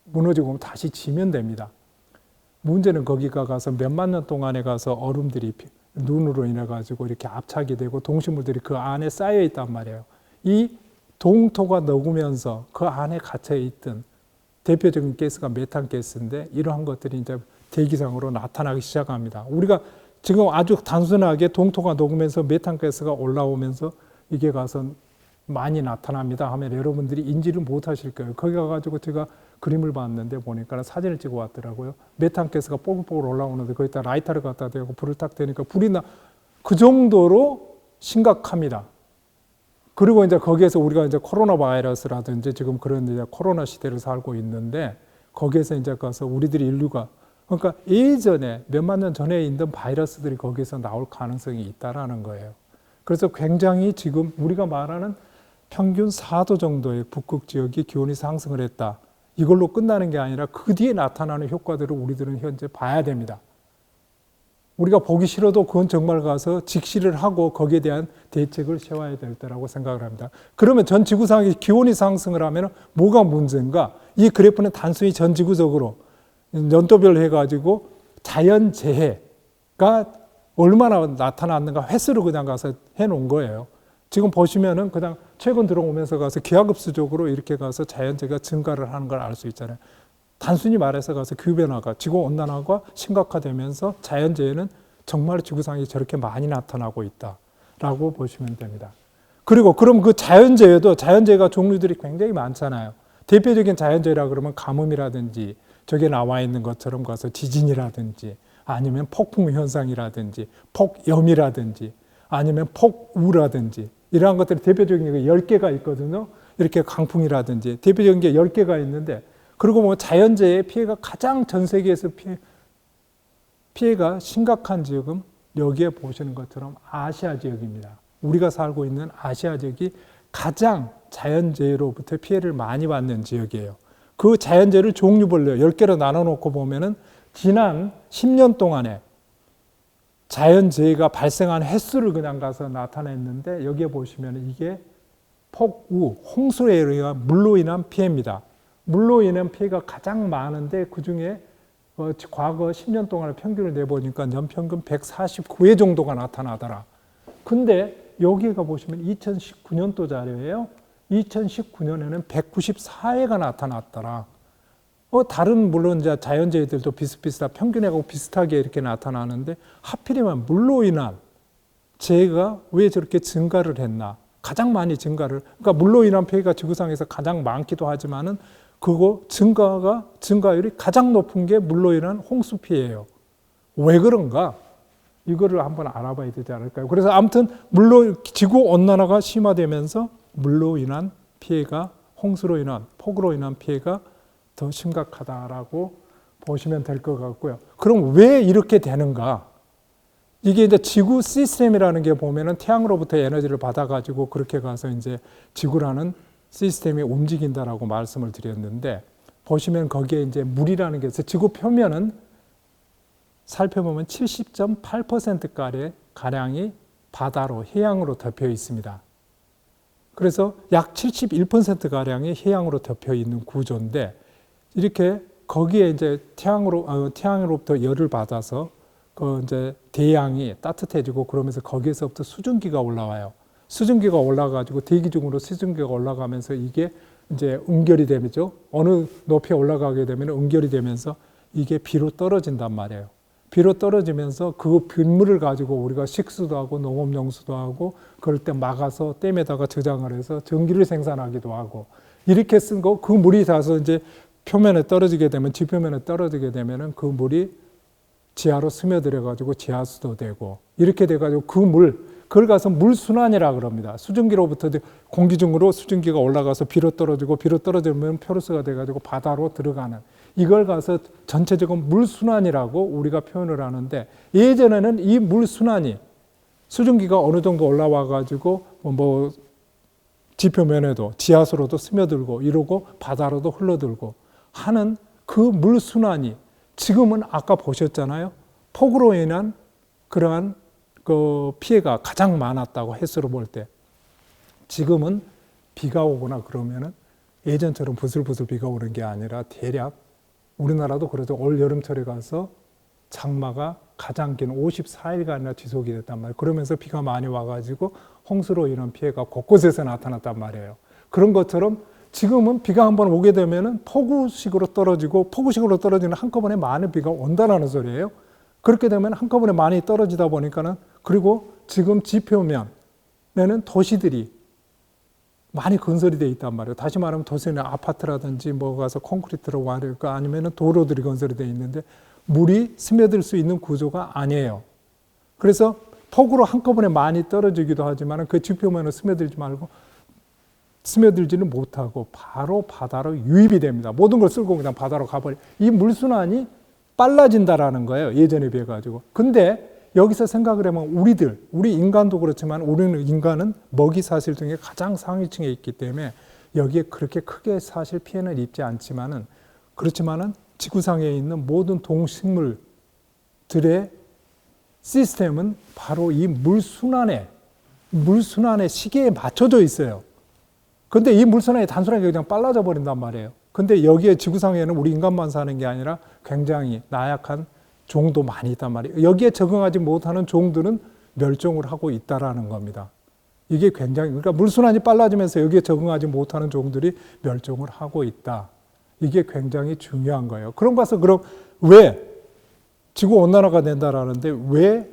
무너지고 다시 지면 됩니다. 문제는 거기가 가서 몇만 년 동안에 가서 얼음들이 눈으로 인해 가지고 이렇게 압착이 되고 동식물들이 그 안에 쌓여 있단 말이에요. 이 동토가 녹으면서 그 안에 갇혀 있던 대표적인 가스가 메탄 가스인데 이러한 것들이 이제 대기상으로 나타나기 시작합니다. 우리가 지금 아주 단순하게 동토가 녹으면서 메탄 가스가 올라오면서 이게 가서 많이 나타납니다 하면 여러분들이 인지를 못 하실 거예요. 거기 가가지고 제가 그림을 봤는데 보니까 사진을 찍어 왔더라고요. 메탄 가스가 뽀글뽀글 올라오는데 거기다 라이터를 갖다 대고 불을 딱 대니까 불이 그 정도로 심각합니다. 그리고 이제 거기에서 우리가 이제 코로나 바이러스라든지 지금 그런 이제 코로나 시대를 살고 있는데 거기에서 이제 가서 우리들이 인류가 그러니까 예전에 몇만 년 전에 있던 바이러스들이 거기서 나올 가능성이 있다라는 거예요. 그래서 굉장히 지금 우리가 말하는 평균 4도 정도의 북극 지역이 기온이 상승을 했다. 이걸로 끝나는 게 아니라 그 뒤에 나타나는 효과들을 우리들은 현재 봐야 됩니다. 우리가 보기 싫어도 그건 정말 가서 직시를 하고 거기에 대한 대책을 세워야 될 때라고 생각을 합니다. 그러면 전 지구상의 기온이 상승을 하면 뭐가 문제인가? 이 그래프는 단순히 전 지구적으로 연도별 해가지고 자연재해가 얼마나 나타났는가 횟수를 그냥 가서 해놓은 거예요. 지금 보시면은 그냥 최근 들어오면서 가서 기하급수적으로 이렇게 가서 자연재해가 증가를 하는 걸 알 수 있잖아요. 단순히 말해서 가서 기후변화가 지구온난화가 심각화되면서 자연재해는 정말 지구상에 저렇게 많이 나타나고 있다라고 보시면 됩니다. 그리고 그럼 그 자연재해가 종류들이 굉장히 많잖아요. 대표적인 자연재해라 그러면 가뭄이라든지 저게 나와 있는 것처럼 가서 지진이라든지 아니면 폭풍 현상이라든지 폭염이라든지 아니면 폭우라든지 이러한 것들이 대표적인 게 10개가 있거든요. 이렇게 강풍이라든지 대표적인 게 10개가 있는데 그리고 뭐 자연재해의 피해가 가장 전 세계에서 피해가 심각한 지역은 여기에 보시는 것처럼 아시아 지역입니다. 우리가 살고 있는 아시아 지역이 가장 자연재해로부터 피해를 많이 받는 지역이에요. 그 자연재해를 종류별로 10개로 나눠놓고 보면은 지난 10년 동안에 자연재해가 발생한 횟수를 그냥 가서 나타냈는데 여기에 보시면 이게 폭우, 홍수에 의한 물로 인한 피해입니다. 물로 인한 피해가 가장 많은데 그중에 과거 10년 동안의 평균을 내보니까 연평균 149회 정도가 나타나더라. 근데 여기가 보시면 2019년도 자료예요. 2019년에는 194회가 나타났더라. 다른 물론 이제 자연재해들도 비슷비슷한 평균하고 비슷하게 이렇게 나타나는데 하필이면 물로 인한 재해가 왜 저렇게 증가를 했나? 가장 많이 그러니까 물로 인한 피해가 지구상에서 가장 많기도 하지만은 그거 증가율이 가장 높은 게 물로 인한 홍수 피해예요. 왜 그런가? 이거를 한번 알아봐야 되지 않을까요? 그래서 아무튼 지구 온난화가 심화되면서 물로 인한 피해가 홍수로 인한 폭우로 인한 피해가 더 심각하다라고 보시면 될 것 같고요. 그럼 왜 이렇게 되는가? 이게 이제 지구 시스템이라는 게 보면은 태양으로부터 에너지를 받아가지고 그렇게 가서 이제 지구라는 시스템이 움직인다라고 말씀을 드렸는데 보시면 거기에 이제 물이라는 게 있어요. 지구 표면은 살펴보면 70.8%가량이 바다로 해양으로 덮여 있습니다. 그래서 약 71%가량이 해양으로 덮여 있는 구조인데 이렇게 거기에 이제 태양으로부터 열을 받아서 그 이제 대양이 따뜻해지고 그러면서 거기에서부터 수증기가 올라와요. 수증기가 올라가지고 대기 중으로 수증기가 올라가면서 이게 이제 응결이 되죠. 어느 높이에 올라가게 되면 응결이 되면서 이게 비로 떨어진단 말이에요. 비로 떨어지면서 그 빗물을 가지고 우리가 식수도 하고 농업용수도 하고 그럴 때 막아서 댐에다가 저장을 해서 전기를 생산하기도 하고 이렇게 쓴 거 그 물이 닿아서 이제 표면에 떨어지게 되면 지표면에 떨어지게 되면은 그 물이 지하로 스며들어 가지고 지하수도 되고 이렇게 돼 가지고 그걸 가서 물순환이라 그럽니다. 수증기로부터 공기 중으로 수증기가 올라가서 비로 떨어지고 비로 떨어지면 표류수가 돼 가지고 바다로 들어가는 이걸 가서 전체적으로 물순환이라고 우리가 표현을 하는데 예전에는 이 물순환이 수증기가 어느 정도 올라와 가지고 뭐 지표면에도 지하수로도 스며들고 이러고 바다로도 흘러들고 하는 그 물순환이 지금은 아까 보셨잖아요. 폭우로 인한 그러한 그 피해가 가장 많았다고 횟수로 볼 때 지금은 비가 오거나 그러면은 예전처럼 부슬부슬 비가 오는 게 아니라 대략 우리나라도 그래도 올 여름철에 가서 장마가 가장 긴 54일간이나 지속이 됐단 말이에요. 그러면서 비가 많이 와가지고 홍수로 인한 피해가 곳곳에서 나타났단 말이에요. 그런 것처럼 지금은 비가 한번 오게 되면은 폭우식으로 떨어지고 폭우식으로 떨어지는 한꺼번에 많은 비가 온다라는 소리예요. 그렇게 되면 한꺼번에 많이 떨어지다 보니까는 그리고 지금 지표면에는 도시들이 많이 건설이 돼 있단 말이에요. 다시 말하면 도시는 아파트라든지 뭐 가서 콘크리트로 와릴까 아니면은 도로들이 건설이 돼 있는데 물이 스며들 수 있는 구조가 아니에요. 그래서 폭우로 한꺼번에 많이 떨어지기도 하지만 그 지표면을 스며들지 말고 스며들지는 못하고 바로 바다로 유입이 됩니다. 모든 걸 쓸고 그냥 바다로 가버려. 이 물순환이 빨라진다라는 거예요. 예전에 비해 가지고. 근데 여기서 생각을 해보면 우리 인간도 그렇지만 우리는 인간은 먹이 사슬 중에 가장 상위층에 있기 때문에 여기에 그렇게 크게 사실 피해는 입지 않지만은 그렇지만은 지구상에 있는 모든 동식물들의 시스템은 바로 이 물순환의 시계에 맞춰져 있어요. 근데 이 물순환이 단순하게 그냥 빨라져 버린단 말이에요. 근데 여기에 지구상에는 우리 인간만 사는 게 아니라 굉장히 나약한 종도 많이 있단 말이에요. 여기에 적응하지 못하는 종들은 멸종을 하고 있다라는 겁니다. 이게 굉장히, 그러니까 물순환이 빨라지면서 여기에 적응하지 못하는 종들이 멸종을 하고 있다. 이게 굉장히 중요한 거예요. 그럼 봐서 그럼 왜 지구온난화가 된다라는데 왜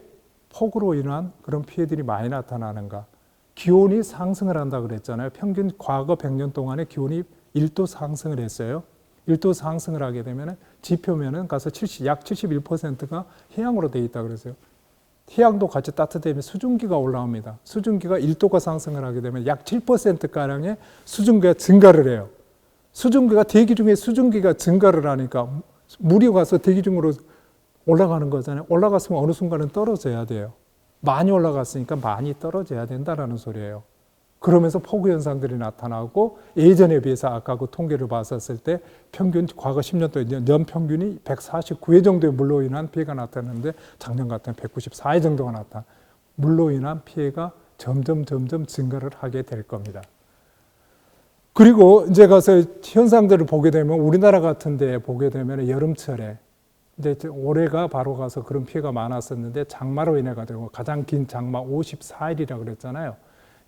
폭우로 인한 그런 피해들이 많이 나타나는가? 기온이 상승을 한다 그랬잖아요. 평균 과거 100년 동안에 기온이 1도 상승을 했어요. 1도 상승을 하게 되면 지표면은 가서 약 71%가 해양으로 돼 있다 그랬어요. 해양도 같이 따뜻해지면 수증기가 올라옵니다. 수증기가 1도가 상승을 하게 되면 약 7%가량의 수증기가 증가를 해요. 수증기가 대기 중에 수증기가 증가를 하니까 물이 가서 대기 중으로 올라가는 거잖아요. 올라갔으면 어느 순간은 떨어져야 돼요. 많이 올라갔으니까 많이 떨어져야 된다라는 소리예요. 그러면서 폭우 현상들이 나타나고 예전에 비해서 아까 그 통계를 봤었을 때 평균 과거 10년 동안 연평균이 149회 정도의 물로 인한 피해가 나타났는데 작년 같은 194회 정도가 나타. 물로 인한 피해가 점점 증가를 하게 될 겁니다. 그리고 이제 가서 현상들을 보게 되면 우리나라 같은 데 보게 되면 여름철에 이제 올해가 바로 가서 그런 피해가 많았었는데 장마로 인해 가지고 가장 긴 장마 54일이라고 그랬잖아요.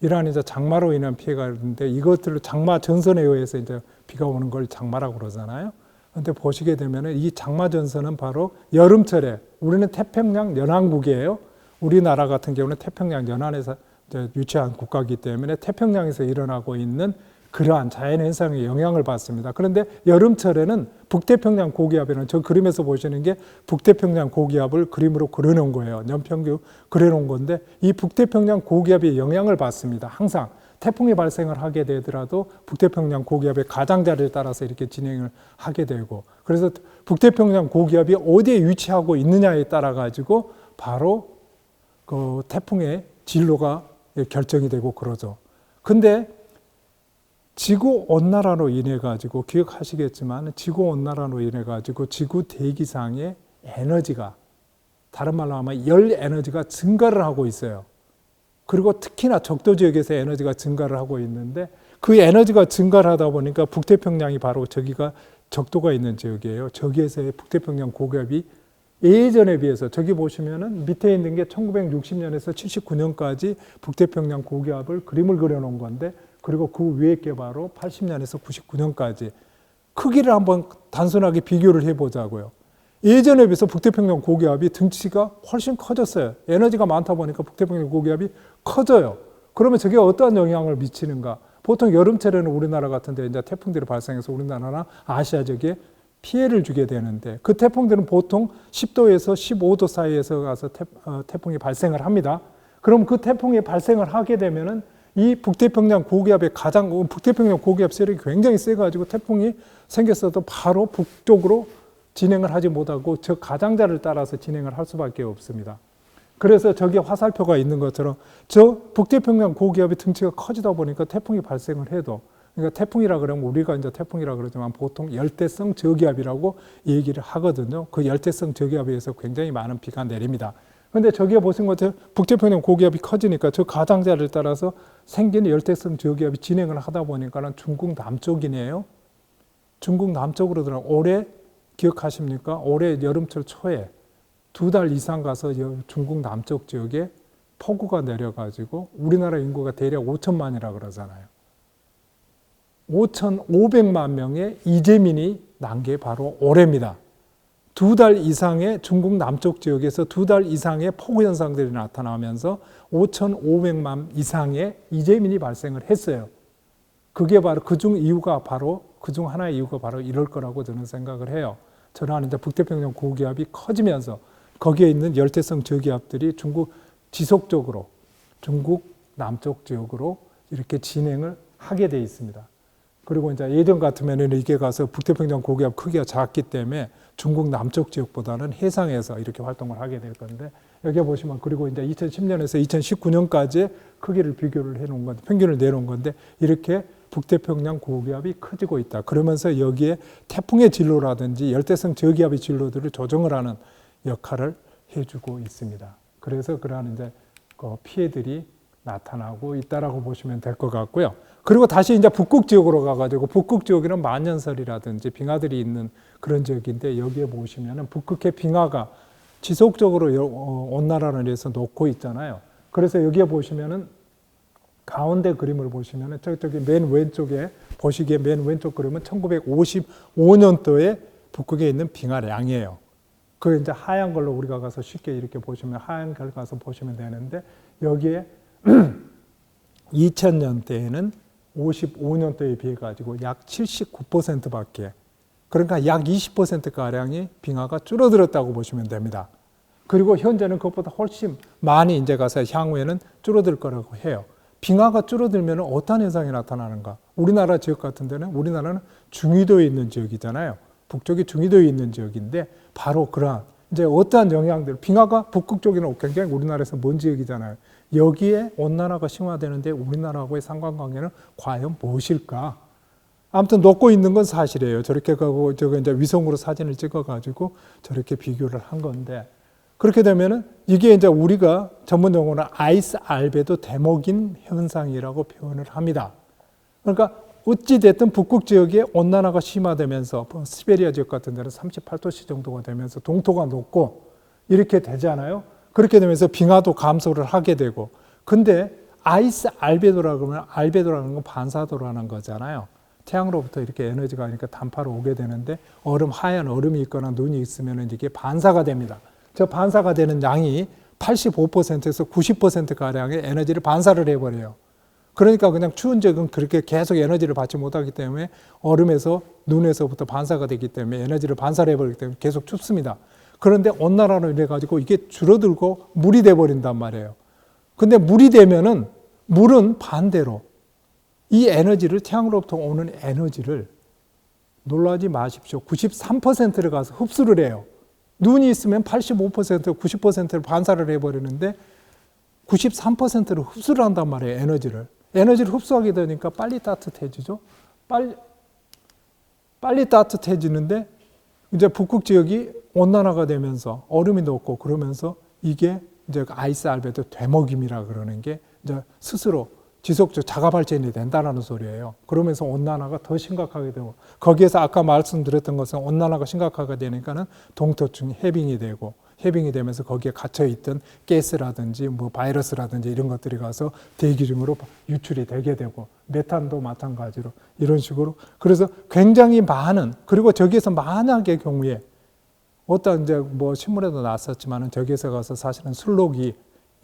이러한 이제 장마로 인한 피해가 있는데 이것들을 장마 전선에 의해서 이제 비가 오는 걸 장마라고 그러잖아요. 근데 보시게 되면은 이 장마 전선은 바로 여름철에 우리는 태평양 연안국이에요. 우리나라 같은 경우는 태평양 연안에서 이제 위치한 국가이기 때문에 태평양에서 일어나고 있는 그러한 자연현상의 영향을 받습니다. 그런데 여름철에는 북태평양 고기압이라는 저 그림에서 보시는 게 북태평양 고기압을 그림으로 그려놓은 거예요. 연평균 그려놓은 건데 이 북태평양 고기압의 영향을 받습니다. 항상 태풍이 발생을 하게 되더라도 북태평양 고기압의 가장자리에 따라서 이렇게 진행을 하게 되고 그래서 북태평양 고기압이 어디에 위치하고 있느냐에 따라 가지고 바로 그 태풍의 진로가 결정이 되고 그러죠. 근데 지구온난화로 인해 가지고 기억하시겠지만 지구온난화로 인해 가지고 지구 대기상의 에너지가 다른 말로 하면 열 에너지가 증가를 하고 있어요. 그리고 특히나 적도 지역에서 에너지가 증가를 하고 있는데 그 에너지가 증가를 하다 보니까 북태평양이 바로 저기가 적도가 있는 지역이에요. 저기에서의 북태평양 고기압이 예전에 비해서 저기 보시면은 밑에 있는 게 1960년에서 79년까지 북태평양 고기압을 그림을 그려놓은 건데 그리고 그 위에 게 바로 80년에서 99년까지 크기를 한번 단순하게 비교를 해보자고요. 예전에 비해서 북태평양 고기압이 등치가 훨씬 커졌어요. 에너지가 많다 보니까 북태평양 고기압이 커져요. 그러면 저게 어떠한 영향을 미치는가? 보통 여름철에는 우리나라 같은 데 이제 태풍들이 발생해서 우리나라나 아시아 지역에 피해를 주게 되는데 그 태풍들은 보통 10도에서 15도 사이에서 가서 태풍이 발생을 합니다. 그럼 그 태풍이 발생을 하게 되면은 이 북태평양 고기압의 북태평양 고기압 세력이 굉장히 세가지고 태풍이 생겼어도 바로 북쪽으로 진행을 하지 못하고 저 가장자를 따라서 진행을 할 수밖에 없습니다. 그래서 저기 화살표가 있는 것처럼 저 북태평양 고기압의 등치가 커지다 보니까 태풍이 발생을 해도 그러니까 태풍이라 그러면 우리가 이제 태풍이라 그러지만 보통 열대성 저기압이라고 얘기를 하거든요. 그 열대성 저기압에 의해서 굉장히 많은 비가 내립니다. 그런데 저기에 보신 것처럼 북태평양 고기압이 커지니까 저 가장자를 따라서 생기는 열대성 저기압이 진행을 하다 보니까는 중국 남쪽이네요. 중국 남쪽으로 들어 올해 기억하십니까? 올해 여름철 초에 2달 이상 가서 중국 남쪽 지역에 폭우가 내려가지고 우리나라 인구가 대략 5천만이라 그러잖아요. 5,500만 명의 이재민이 난 게 바로 올해입니다. 2달 이상의 중국 남쪽 지역에서 2달 이상의 폭우 현상들이 나타나면서 5,500만 이상의 이재민이 발생을 했어요. 그게 바로 그중 하나의 이유가 바로 이럴 거라고 저는 생각을 해요. 저는 이제 북태평양 고기압이 커지면서 거기에 있는 열대성 저기압들이 지속적으로 중국 남쪽 지역으로 이렇게 진행을 하게 돼 있습니다. 그리고 이제 예전 같으면은 이게 가서 북태평양 고기압 크기가 작기 때문에 중국 남쪽 지역보다는 해상에서 이렇게 활동을 하게 될 건데, 여기 보시면 그리고 이제 2010년에서 2019년까지 크기를 비교를 해 놓은 건데, 평균을 내놓은 건데, 이렇게 북태평양 고기압이 커지고 있다. 그러면서 여기에 태풍의 진로라든지 열대성 저기압의 진로들을 조정을 하는 역할을 해주고 있습니다. 그래서 그러한 이제 그 피해들이 나타나고 있다라고 보시면 될 것 같고요. 그리고 다시 이제 북극 지역으로 가가지고, 북극 지역에는 만년설이라든지 빙하들이 있는 그런 지역인데, 여기에 보시면은 북극의 빙하가 지속적으로 온난화를 해서 녹고 있잖아요. 그래서 여기에 보시면은 가운데 그림을 보시면은 저기 맨 왼쪽에 보시기에 맨 왼쪽 그림은 1955년도에 북극에 있는 빙하량이에요. 그 이제 하얀 걸로 우리가 가서 쉽게 이렇게 보시면 하얀 걸 가서 보시면 되는데, 여기에 2000년대에는 55년도에 비해 가지고 약 79%밖에, 그러니까 약 20%가량이 빙하가 줄어들었다고 보시면 됩니다. 그리고 현재는 그것보다 훨씬 많이 이제 가서 향후에는 줄어들 거라고 해요. 빙하가 줄어들면 어떤 현상이 나타나는가? 우리나라 지역 같은 데는, 우리나라는 중위도에 있는 지역이잖아요. 북쪽이 중위도에 있는 지역인데, 바로 그러한 이제 어떠한 영향들, 빙하가 북극 쪽에는 굉장히 우리나라에서 먼 지역이잖아요. 여기에 온난화가 심화되는데 우리나라하고의 상관관계는 과연 무엇일까? 아무튼 녹고 있는 건 사실이에요. 저렇게 가고 저거 이제 위성으로 사진을 찍어가지고 저렇게 비교를 한 건데, 그렇게 되면은 이게 이제 우리가 전문 용어로 아이스 알베도 데모긴 현상이라고 표현을 합니다. 그러니까 어찌됐든 북극 지역에 온난화가 심화되면서 시베리아 지역 같은 데는 38도씨 정도가 되면서 동토가 녹고 이렇게 되잖아요. 그렇게 되면서 빙하도 감소를 하게 되고, 근데 아이스 알베도라고 하면, 알베도라는 건 반사도라는 거잖아요. 태양으로부터 이렇게 에너지가 그러니까 단파로 오게 되는데, 하얀 얼음이 있거나 눈이 있으면 이게 반사가 됩니다. 저 반사가 되는 양이 85%에서 90%가량의 에너지를 반사를 해버려요. 그러니까 그냥 추운 지역은 그렇게 계속 에너지를 받지 못하기 때문에 얼음에서 눈에서부터 반사가 되기 때문에 에너지를 반사를 해버리기 때문에 계속 춥습니다. 그런데 온난화로 인해 가지고 이게 줄어들고 물이 돼버린단 말이에요. 근데 물이 되면은, 물은 반대로 이 에너지를, 태양으로부터 오는 에너지를, 놀라지 마십시오, 93%를 가서 흡수를 해요. 눈이 있으면 85%, 90%를 반사를 해버리는데 93%를 흡수를 한단 말이에요, 에너지를. 에너지를 흡수하게 되니까 빨리 따뜻해지죠. 빨리 따뜻해지는데, 이제 북극 지역이 온난화가 되면서 얼음이 녹고 그러면서 이게 이제 아이스 알베도 되먹임이라 그러는 게 이제 스스로 지속적 자가 발전이 된다는 소리예요. 그러면서 온난화가 더 심각하게 되고, 거기에서 아까 말씀드렸던 것은 온난화가 심각하게 되니까는 동토층이 해빙이 되고, 해빙이 되면서 거기에 갇혀 있던 가스라든지 뭐 바이러스라든지 이런 것들이 가서 대기 중으로 유출이 되게 되고, 메탄도 마찬가지로 이런 식으로. 그래서 굉장히 많은, 그리고 저기에서 만약의 경우에 어떤 이제 뭐 신문에도 나왔었지만은, 저기에서 가서 사실은 술록이,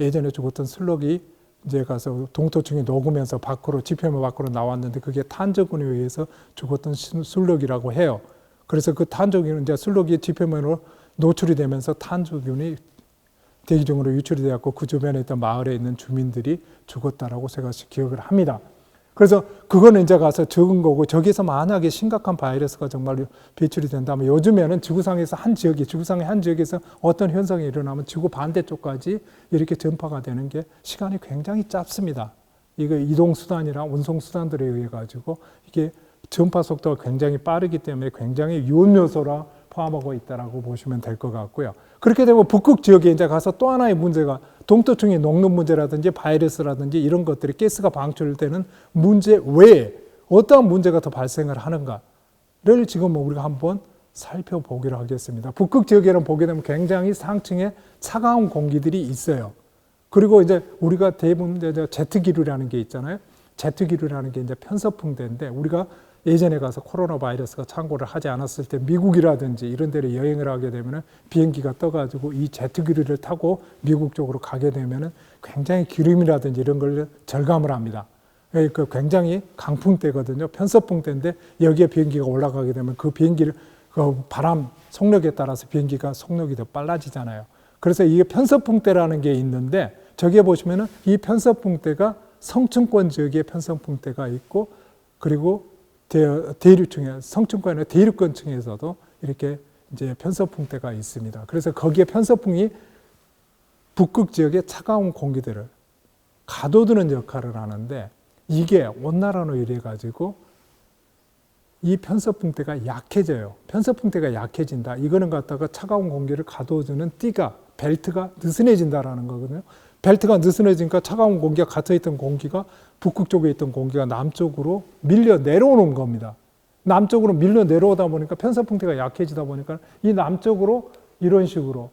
예전에 죽었던 술록이 이제 가서 동토층이 녹으면서 밖으로, 지표면 밖으로 나왔는데, 그게 탄저군에 의해서 죽었던 술록이라고 해요. 그래서 그 탄저균은 이제 술록이 지표면으로 노출이 되면서 탄저균이 대기 중으로 유출이 되었고, 그 주변에 있던 마을에 있는 주민들이 죽었다라고 제가 기억을 합니다. 그래서 그거는 이제 가서 적은 거고, 저기서 만약에 심각한 바이러스가 정말 배출이 된다면, 요즘에는 지구상의 한 지역에서 어떤 현상이 일어나면 지구 반대쪽까지 이렇게 전파가 되는 게 시간이 굉장히 짧습니다. 이거 이동수단이나 운송수단들에 의해 가지고 이게 전파 속도가 굉장히 빠르기 때문에 굉장히 위험 요소라 포함하고 있다라고 보시면 될 것 같고요. 그렇게 되면 북극 지역에 이제 가서 또 하나의 문제가, 동토층이 녹는 문제라든지 바이러스라든지 이런 것들이, 가스가 방출되는 문제 외에 어떠한 문제가 더 발생을 하는가를 지금 우리가 한번 살펴보기로 하겠습니다. 북극 지역에는 보게 되면 굉장히 상층에 차가운 공기들이 있어요. 그리고 이제 우리가 대부분 제트기류라는 게 있잖아요. 제트기류라는 게 이제 편서풍대인데 우리가 예전에 가서 코로나 바이러스가 창궐을 하지 않았을 때 미국이라든지 이런 데를 여행을 하게 되면은 비행기가 떠가지고 이 제트기류를 타고 미국 쪽으로 가게 되면은 굉장히 기름이라든지 이런 걸 절감을 합니다. 그 굉장히 강풍대거든요. 편서풍대인데 여기에 비행기가 올라가게 되면 그 비행기를 그 바람 속력에 따라서 비행기가 속력이 더 빨라지잖아요. 그래서 이게 편서풍대라는 게 있는데 저기에 보시면은 이 편서풍대가 성층권 지역에 편서풍대가 있고 그리고 대륙층에 성층권의 대륙권층에서도 이렇게 이제 편서풍대가 있습니다. 그래서 거기에 편서풍이 북극 지역의 차가운 공기들을 가둬두는 역할을 하는데 이게 온난화로 인해 가지고 이 편서풍대가 약해져요. 편서풍대가 약해진다. 이거는 갖다가 차가운 공기를 가둬주는 띠가 벨트가 느슨해진다라는 거거든요. 벨트가 느슨해지니까 차가운 공기가 갇혀있던 공기가 북극 쪽에 있던 공기가 남쪽으로 밀려 내려오는 겁니다. 남쪽으로 밀려 내려오다 보니까 편서풍대가 약해지다 보니까 이 남쪽으로 이런 식으로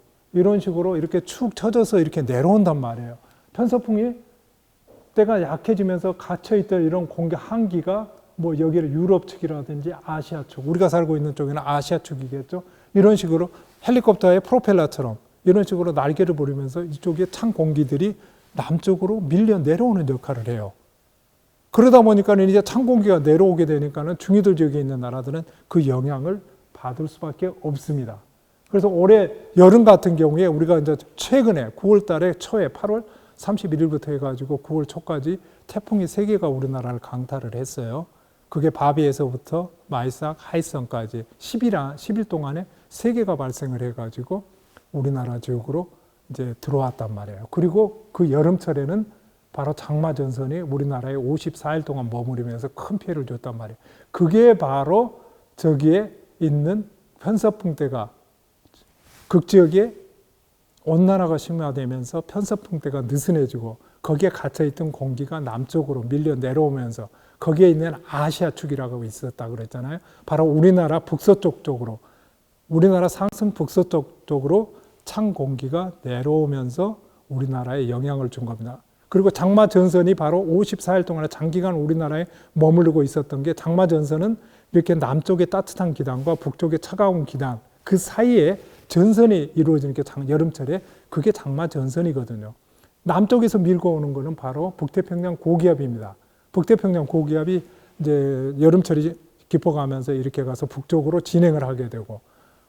이렇게 축 처져서 이렇게 내려온단 말이에요. 편서풍이 때가 약해지면서 갇혀있던 이런 공기 한기가 뭐 여기를 유럽 측이라든지 아시아 측, 우리가 살고 있는 쪽에는 아시아 측이겠죠. 이런 식으로 헬리콥터의 프로펠러처럼 이런 식으로 날개를 부리면서 이쪽에 찬 공기들이 남쪽으로 밀려 내려오는 역할을 해요. 그러다 보니까는 이제 찬 공기가 내려오게 되니까는 중위도 지역에 있는 나라들은 그 영향을 받을 수밖에 없습니다. 그래서 올해 여름 같은 경우에 우리가 이제 최근에 9월 달에 초에 8월 31일부터 해가지고 9월 초까지 태풍이 3개가 우리나라를 강타를 했어요. 그게 바비에서부터 마이삭, 하이성까지 10일 동안에 3개가 발생을 해가지고 우리나라 지역으로 이제 들어왔단 말이에요. 그리고 그 여름철에는 바로 장마전선이 우리나라에 54일 동안 머무르면서 큰 피해를 줬단 말이에요. 그게 바로 저기에 있는 편서풍대가 극지역에 온난화가 심화되면서 편서풍대가 느슨해지고 거기에 갇혀있던 공기가 남쪽으로 밀려 내려오면서 거기에 있는 아시아 축이라고 있었다 그랬잖아요. 바로 우리나라 북서쪽 쪽으로 우리나라 상승 북서쪽 쪽으로 찬 공기가 내려오면서 우리나라에 영향을 준 겁니다. 그리고 장마 전선이 바로 54일 동안 장기간 우리나라에 머무르고 있었던 게 장마 전선은 이렇게 남쪽의 따뜻한 기단과 북쪽의 차가운 기단 그 사이에 전선이 이루어지는 게 여름철에 그게 장마 전선이거든요. 남쪽에서 밀고 오는 거는 바로 북태평양 고기압입니다. 북태평양 고기압이 이제 여름철이 깊어가면서 이렇게 가서 북쪽으로 진행을 하게 되고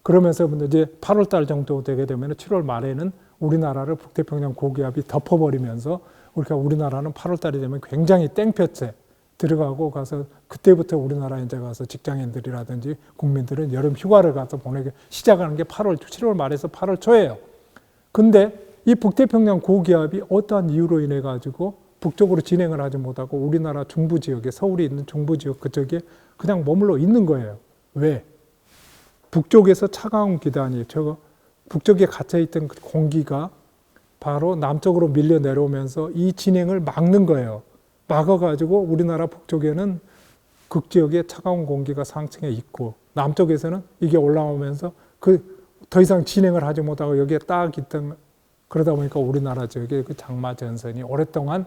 그러면서 이제 8월 달 정도 되게 되면 7월 말에는 우리나라를 북태평양 고기압이 덮어버리면서 우리나라는 8월 달이 되면 굉장히 땡볕에 들어가고 가서 그때부터 우리나라 이제 가서 직장인들이라든지 국민들은 여름 휴가를 가서 보내게 시작하는 게 7월 말에서 8월 초예요. 근데 이 북태평양 고기압이 어떠한 이유로 인해 가지고 북쪽으로 진행을 하지 못하고 우리나라 중부 지역에 서울이 있는 중부 지역 그쪽에 그냥 머물러 있는 거예요. 왜? 북쪽에서 차가운 기단이 북쪽에 갇혀있던 공기가 바로 남쪽으로 밀려 내려오면서 이 진행을 막는 거예요. 막아가지고 우리나라 북쪽에는 극지역에 차가운 공기가 상층에 있고 남쪽에서는 이게 올라오면서 더 이상 진행을 하지 못하고 여기에 딱 있던 그러다 보니까 우리나라 지역에 그 장마 전선이 오랫동안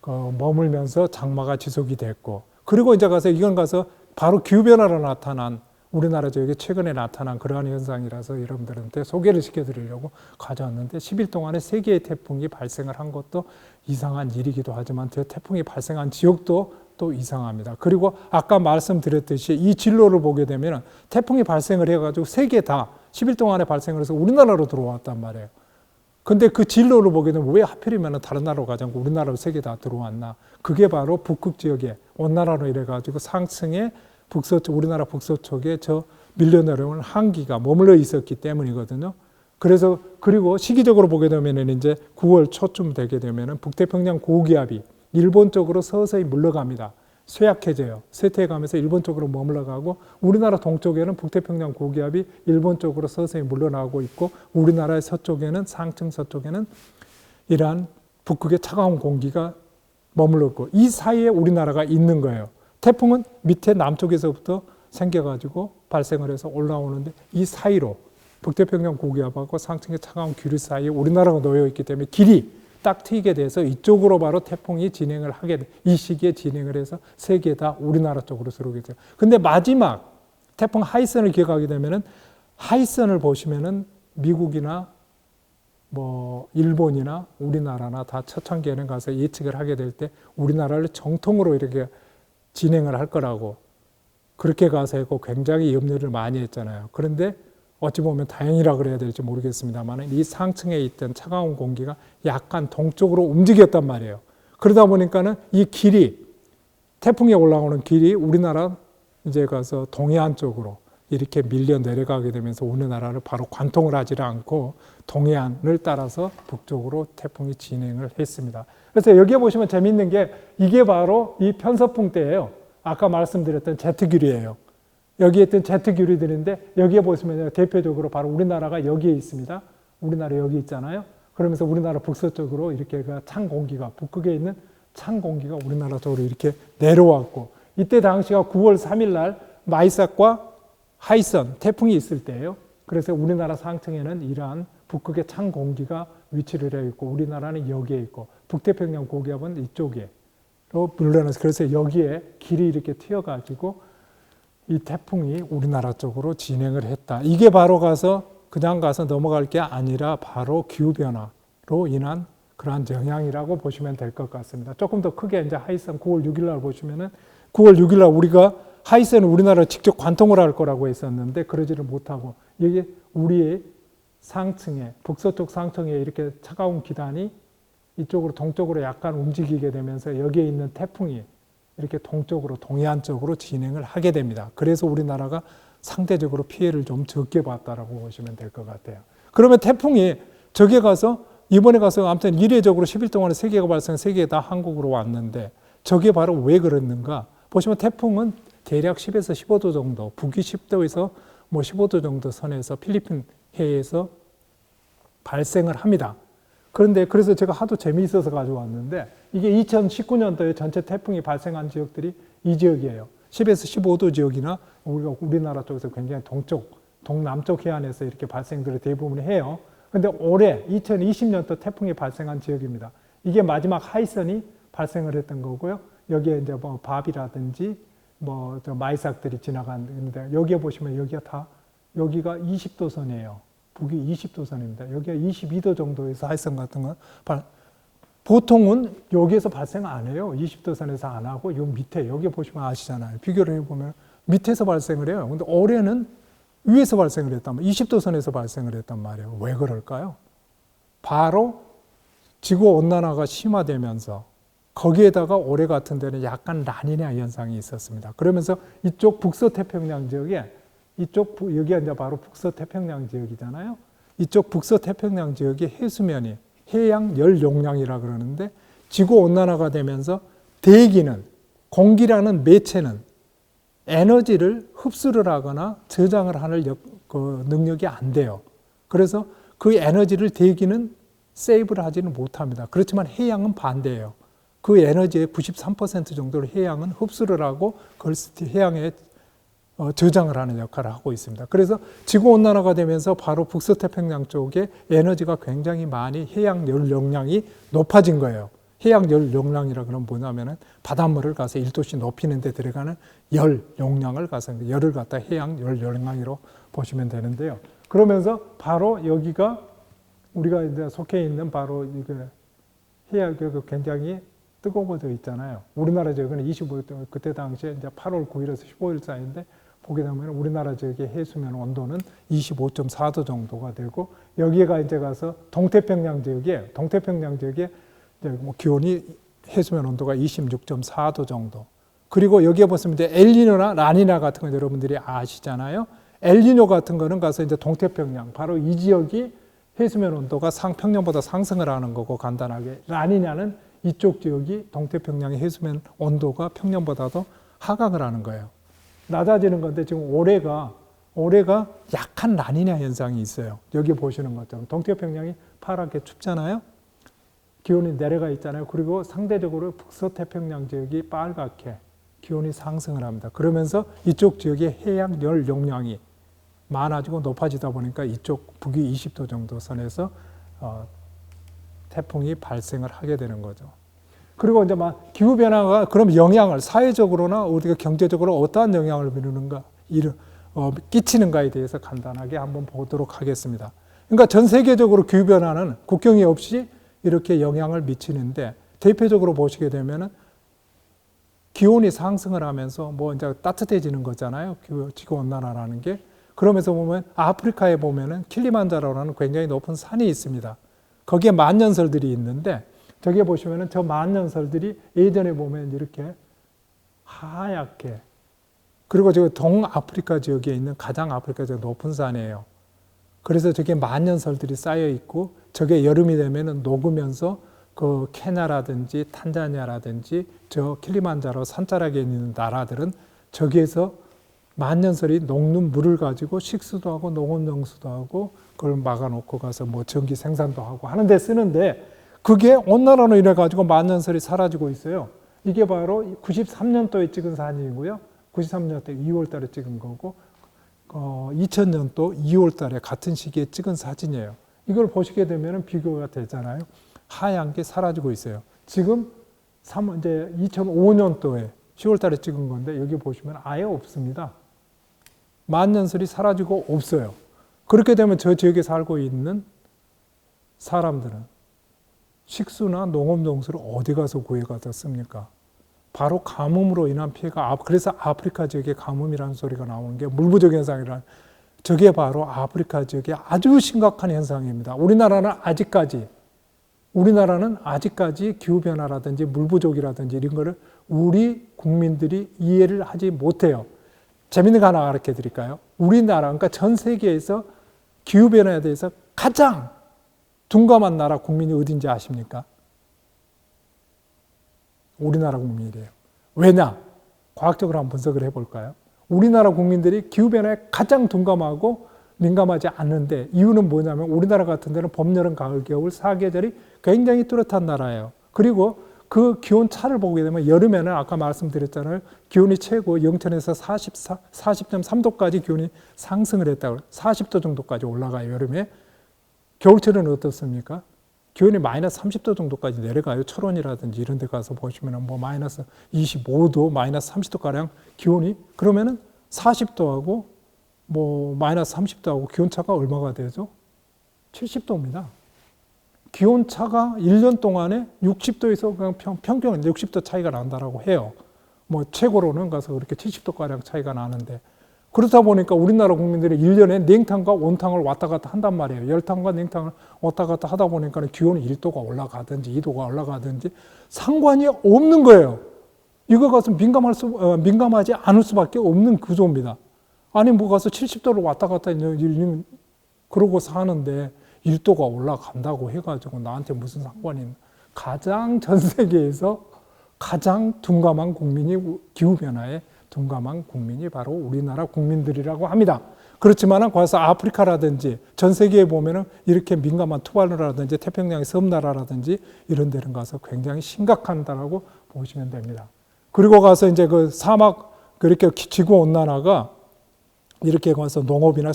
머물면서 장마가 지속이 됐고 그리고 이제 이건 가서 바로 기후변화로 나타난 우리나라 지역에 최근에 나타난 그러한 현상이라서 여러분들한테 소개를 시켜드리려고 가져왔는데 10일 동안에 3개의 태풍이 발생을 한 것도 이상한 일이기도 하지만 태풍이 발생한 지역도 또 이상합니다. 그리고 아까 말씀드렸듯이 이 진로를 보게 되면 태풍이 발생을 해가지고 3개 다 10일 동안에 발생을 해서 우리나라로 들어왔단 말이에요. 근데 그 진로를 보게 되면 왜 하필이면 다른 나라로 가지 않고 우리나라로 3개 다 들어왔나? 그게 바로 북극 지역에 온난화로 이래가지고 상층에 북서쪽, 우리나라 북서쪽에 밀려 내려오는 한기가 머물러 있었기 때문이거든요. 그래서, 그리고 시기적으로 보게 되면 이제 9월 초쯤 되게 되면 북태평양 고기압이 일본 쪽으로 서서히 물러갑니다. 쇠약해져요. 쇠퇴해가면서 일본 쪽으로 머물러가고 우리나라 동쪽에는 북태평양 고기압이 일본 쪽으로 서서히 물러나고 있고 우리나라의 서쪽에는 상층 서쪽에는 이러한 북극의 차가운 공기가 머물렀고 이 사이에 우리나라가 있는 거예요. 태풍은 밑에 남쪽에서부터 생겨가지고 발생을 해서 올라오는데 이 사이로 북태평양 고기압하고 상층의 차가운 기류 사이에 우리나라가 놓여 있기 때문에 길이 딱 트이게 돼서 이쪽으로 바로 태풍이 진행을 하게 돼. 이 시기에 진행을 해서 세 개 다 우리나라 쪽으로 들어오게 돼요. 근데 마지막 태풍 하이선을 기억하게 되면은 하이선을 보시면은 미국이나 뭐 일본이나 우리나라나 다 초창기에는 가서 예측을 하게 될 때 우리나라를 정통으로 이렇게 진행을 할 거라고 그렇게 가서 했고 굉장히 염려를 많이 했잖아요. 그런데 어찌 보면 다행이라 그래야 될지 모르겠습니다만 이 상층에 있던 차가운 공기가 약간 동쪽으로 움직였단 말이에요. 그러다 보니까는 이 길이 태풍이 올라오는 길이 우리나라 이제 가서 동해안 쪽으로 이렇게 밀려 내려가게 되면서 우리나라를 바로 관통을 하지 않고 동해안을 따라서 북쪽으로 태풍이 진행을 했습니다. 그래서 여기에 보시면 재미있는 게 이게 바로 이 편서풍 때예요. 아까 말씀드렸던 제트기류예요. 여기에 있던 제트기류들인데 여기에 보시면 대표적으로 바로 우리나라가 여기에 있습니다. 우리나라 여기 있잖아요. 그러면서 우리나라 북서쪽으로 이렇게 찬 공기가 북극에 있는 찬 공기가 우리나라 쪽으로 이렇게 내려왔고 이때 당시가 9월 3일 날 마이삭과 하이선 태풍이 있을 때예요. 그래서 우리나라 상층에는 이러한 북극의 찬 공기가 위치를 해 있고 우리나라는 여기에 있고 북태평양 고기압은 이쪽에 물러나서 그래서 여기에 길이 이렇게 튀어가지고 이 태풍이 우리나라 쪽으로 진행을 했다. 이게 바로 그냥 가서 넘어갈 게 아니라 바로 기후변화로 인한 그러한 영향이라고 보시면 될 것 같습니다. 조금 더 크게 이제 하이선 9월 6일 날 보시면은 9월 6일 날 우리가 하이선은 우리나라를 직접 관통을 할 거라고 했었는데 그러지를 못하고 이게 우리의 상층에 북서쪽 상층에 이렇게 차가운 기단이 이쪽으로 동쪽으로 약간 움직이게 되면서 여기에 있는 태풍이 이렇게 동쪽으로 동해안 쪽으로 진행을 하게 됩니다. 그래서 우리나라가 상대적으로 피해를 좀 적게 봤다라고 보시면 될 것 같아요. 그러면 태풍이 저기 가서 이번에 가서 아무튼 이례적으로 10일 동안에 3개가 발생, 3개 다 한국으로 왔는데 저게 바로 왜 그랬는가? 보시면 태풍은 대략 10에서 15도 정도, 북위 10도에서 뭐 15도 정도 선에서 필리핀 해에서 발생을 합니다. 그런데 그래서 제가 하도 재미있어서 가져왔는데 이게 2019년도에 전체 태풍이 발생한 지역들이 이 지역이에요. 10에서 15도 지역이나 우리나라 쪽에서 굉장히 동남쪽 해안에서 이렇게 발생들을 대부분 해요. 그런데 올해 2020년도 태풍이 발생한 지역입니다. 이게 마지막 하이선이 발생을 했던 거고요. 여기에 이제 뭐 밥이라든지 뭐 마이삭들이 지나가는데 여기에 보시면 여기가 20도 선이에요. 북위 20도 선입니다. 여기가 22도 정도에서 하이선 같은 건 보통은 여기에서 발생 안 해요. 20도 선에서 안 하고 요 밑에 여기 보시면 아시잖아요. 비교를 해보면 밑에서 발생을 해요. 근데 올해는 위에서 발생을 했단 말이에요. 20도 선에서 발생을 했단 말이에요. 왜 그럴까요? 바로 지구온난화가 심화되면서 거기에다가 올해 같은 데는 약간 라니냐 현상이 있었습니다. 그러면서 이쪽 북서태평양 지역에 여기가 이제 바로 북서태평양 지역이잖아요. 이쪽 북서태평양 지역의 해수면이 해양 열 용량이라 그러는데 지구 온난화가 되면서 대기는 공기라는 매체는 에너지를 흡수를 하거나 저장을 하는 능력이 안 돼요. 그래서 그 에너지를 대기는 세이브를 하지는 못합니다. 그렇지만 해양은 반대예요. 그 에너지의 93% 정도를 해양은 흡수를 하고 그걸 해양에 저장을 하는 역할을 하고 있습니다. 그래서 지구온난화가 되면서 바로 북서태평양 쪽에 에너지가 굉장히 많이 해양 열 용량이 높아진 거예요. 해양 열 용량이라 그러면 뭐냐면은 바닷물을 가서 1도씩 높이는 데 들어가는 열 용량을 가서 열을 갖다 해양 열 용량으로 보시면 되는데요. 그러면서 바로 여기가 우리가 이제 속해 있는 바로 이게 해양이 굉장히 뜨거워져 있잖아요. 우리나라 지역은 25도, 그때 당시에 이제 8월 9일에서 15일 사이인데 보게 되면 우리나라 지역의 해수면 온도는 25.4도 정도가 되고 여기가 이제 가서 동태평양 지역에 이제 뭐 기온이 해수면 온도가 26.4도 정도. 그리고 여기에 보시면 이제 엘니뇨나 라니나 같은 거 여러분들이 아시잖아요. 엘니뇨 같은 거는 가서 이제 동태평양 바로 이 지역이 해수면 온도가 평년보다 상승을 하는 거고 간단하게 라니냐는 이쪽 지역이 동태평양의 해수면 온도가 평년보다도 하강을 하는 거예요. 낮아지는 건데 지금 올해가 약한 라니냐 현상이 있어요. 여기 보시는 것처럼 동태평양이 파랗게 춥잖아요. 기온이 내려가 있잖아요. 그리고 상대적으로 북서태평양 지역이 빨갛게 기온이 상승을 합니다. 그러면서 이쪽 지역의 해양 열 용량이 많아지고 높아지다 보니까 이쪽 북위 20도 정도 선에서 태풍이 발생을 하게 되는 거죠. 그리고 이제 막 기후 변화가 그럼 영향을 사회적으로나 우리가 경제적으로 어떠한 영향을 미루는가, 끼치는가에 대해서 간단하게 한번 보도록 하겠습니다. 그러니까 전 세계적으로 기후 변화는 국경이 없이 이렇게 영향을 미치는데 대표적으로 보시게 되면은 기온이 상승을 하면서 뭐 이제 따뜻해지는 거잖아요. 지구 온난화라는 게. 그러면서 보면 아프리카에 보면은 킬리만자로라는 굉장히 높은 산이 있습니다. 거기에 만년설들이 있는데 저기에 보시면은 저 만년설들이 예전에 보면 이렇게 하얗게, 그리고 저 동아프리카 지역에 있는 가장 아프리카 지역 높은 산이에요. 그래서 저게 만년설들이 쌓여 있고 저게 여름이 되면은 녹으면서 그 케냐라든지 탄자니아라든지 저 킬리만자로 산자락에 있는 나라들은 저기에서 만년설이 녹는 물을 가지고 식수도 하고 농업용수도 하고 그걸 막아놓고 가서 뭐 전기 생산도 하고 하는데 쓰는데 그게 온난화로 인해 가지고 만년설이 사라지고 있어요. 이게 바로 93년도에 찍은 사진이고요. 93년도 2월 달에 찍은 거고 2000년도 2월 달에 같은 시기에 찍은 사진이에요. 이걸 보시게 되면 비교가 되잖아요. 하얀 게 사라지고 있어요. 지금 이제 2005년도에 10월 달에 찍은 건데 여기 보시면 아예 없습니다. 만년설이 사라지고 없어요. 그렇게 되면 저 지역에 살고 있는 사람들은 식수나 농업용수를 어디 가서 구해가서 씁니까? 바로 가뭄으로 인한 피해가, 그래서 아프리카 지역에 가뭄이라는 소리가 나오는 게 물 부족 현상이라는, 저게 바로 아프리카 지역의 아주 심각한 현상입니다. 우리나라는 아직까지 기후변화라든지 물 부족이라든지 이런 거를 우리 국민들이 이해를 하지 못해요. 재밌는 거 하나 가르쳐 드릴까요? 우리나라, 그러니까 전 세계에서 기후변화에 대해서 가장 둔감한 나라 국민이 어딘지 아십니까? 우리나라 국민이래요. 왜냐? 과학적으로 한번 분석을 해볼까요? 우리나라 국민들이 기후변화에 가장 둔감하고 민감하지 않는데 이유는 뭐냐면 우리나라 같은 데는 봄, 여름, 가을, 겨울 4계절이 굉장히 뚜렷한 나라예요. 그리고 그 기온 차를 보게 되면 여름에는 아까 말씀드렸잖아요. 기온이 최고 영천에서 40.3도까지 기온이 상승을 했다고, 40도 정도까지 올라가요, 여름에. 겨울철은 어떻습니까? 기온이 마이너스 30도 정도까지 내려가요. 철원이라든지 이런 데 가서 보시면 뭐 마이너스 25도, 마이너스 30도가량 기온이, 그러면은 40도하고 뭐 마이너스 30도하고 기온차가 얼마가 되죠? 70도입니다. 기온차가 1년 동안에 60도에서 그냥 평균 60도 차이가 난다라고 해요. 뭐 최고로는 가서 그렇게 70도가량 차이가 나는데, 그렇다 보니까 우리나라 국민들이 1년에 냉탕과 온탕을 왔다 갔다 한단 말이에요. 열탕과 냉탕을 왔다 갔다 하다 보니까 기온이 1도가 올라가든지 2도가 올라가든지 상관이 없는 거예요. 이거 가서 민감하지 않을 수밖에 없는 구조입니다. 아니 뭐 가서 70도로 왔다 갔다 그러고 사는데 1도가 올라간다고 해가지고 나한테 무슨 상관이 있나. 가장 전 세계에서 가장 둔감한 국민이, 기후변화에 둔감한 국민이 바로 우리나라 국민들이라고 합니다. 그렇지만 거기서 아프리카라든지 전 세계에 보면은 이렇게 민감한 투발루라든지 태평양의 섬나라라든지 이런 데는 가서 굉장히 심각하다라고 보시면 됩니다. 그리고 가서 이제 그 사막, 그렇게 지구 온난화가 이렇게 가서 농업이나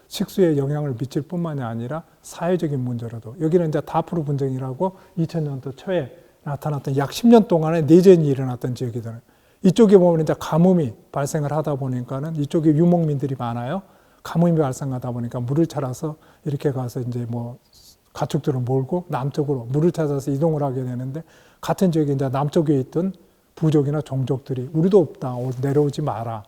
식수에 영향을 미칠 뿐만이 아니라 사회적인 문제로도, 여기는 이제 다프르 분쟁이라고 2000년도 초에 나타났던 약 10년 동안에 내전이 일어났던 지역이잖아요. 이쪽에 보면 이제 가뭄이 발생을 하다 보니까는 이쪽에 유목민들이 많아요. 가뭄이 발생하다 보니까 물을 찾아서 이렇게 가서 이제 뭐 가축들을 몰고 남쪽으로 물을 찾아서 이동을 하게 되는데, 같은 지역에 이제 남쪽에 있던 부족이나 종족들이 우리도 없다, 내려오지 마라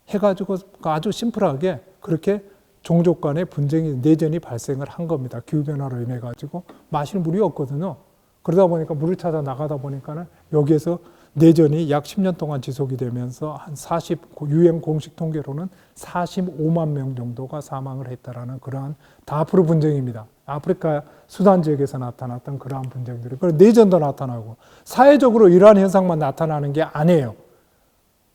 해가지고 아주 심플하게 그렇게 종족 간의 분쟁이, 내전이 발생을 한 겁니다. 기후변화로 인해 가지고 마실 물이 없거든요. 그러다 보니까 물을 찾아 나가다 보니까는 여기에서 내전이 약 10년 동안 지속이 되면서 한 유엔 공식 통계로는 45만 명 정도가 사망을 했다라는 그러한 다프르 분쟁입니다. 아프리카 수단 지역에서 나타났던 그러한 분쟁들이, 그리고 내전도 나타나고 사회적으로 이러한 현상만 나타나는 게 아니에요.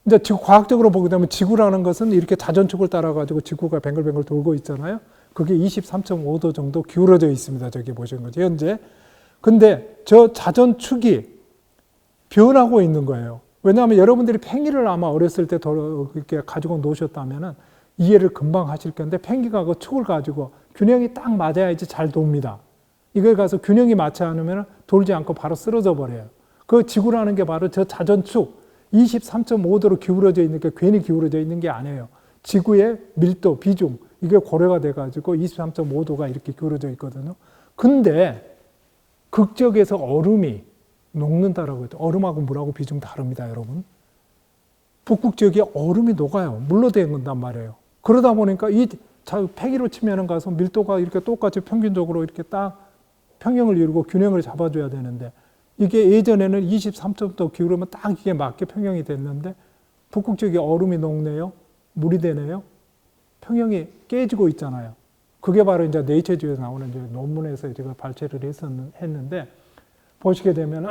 이제 과학적으로 보게 되면 지구라는 것은 이렇게 자전축을 따라가지고 지구가 뱅글뱅글 돌고 있잖아요. 그게 23.5도 정도 기울어져 있습니다. 저기 보시는 거죠, 현재. 근데 저 자전축이 변하고 있는 거예요. 왜냐하면 여러분들이 펭귄을 아마 어렸을 때 이렇게 가지고 노셨다면은 이해를 금방 하실 건데, 펭귄가 그 축을 가지고 균형이 딱 맞아야지 잘 돕니다. 이걸 가서 균형이 맞지 않으면 돌지 않고 바로 쓰러져 버려요. 그 지구라는 게 바로 저 자전축 23.5도로 기울어져 있는 게 괜히 기울어져 있는 게 아니에요. 지구의 밀도, 비중 이게 고려가 돼가지고 23.5도가 이렇게 기울어져 있거든요. 근데 극적에서 얼음이 녹는다라고 해도 얼음하고 물하고 비중 다릅니다, 여러분. 북극 지역에 얼음이 녹아요. 물로 된 건단 말이에요. 그러다 보니까 이 폐기로 치면은 가서 밀도가 이렇게 똑같이 평균적으로 이렇게 딱 평형을 이루고 균형을 잡아줘야 되는데 이게 예전에는 23.도 기울으면 딱 이게 맞게 평형이 됐는데 북극 지역에 얼음이 녹네요. 물이 되네요. 평형이 깨지고 있잖아요. 그게 바로 이제 네이처지에서 나오는 이제 논문에서 제가 발췌를 했는데 보시게 되면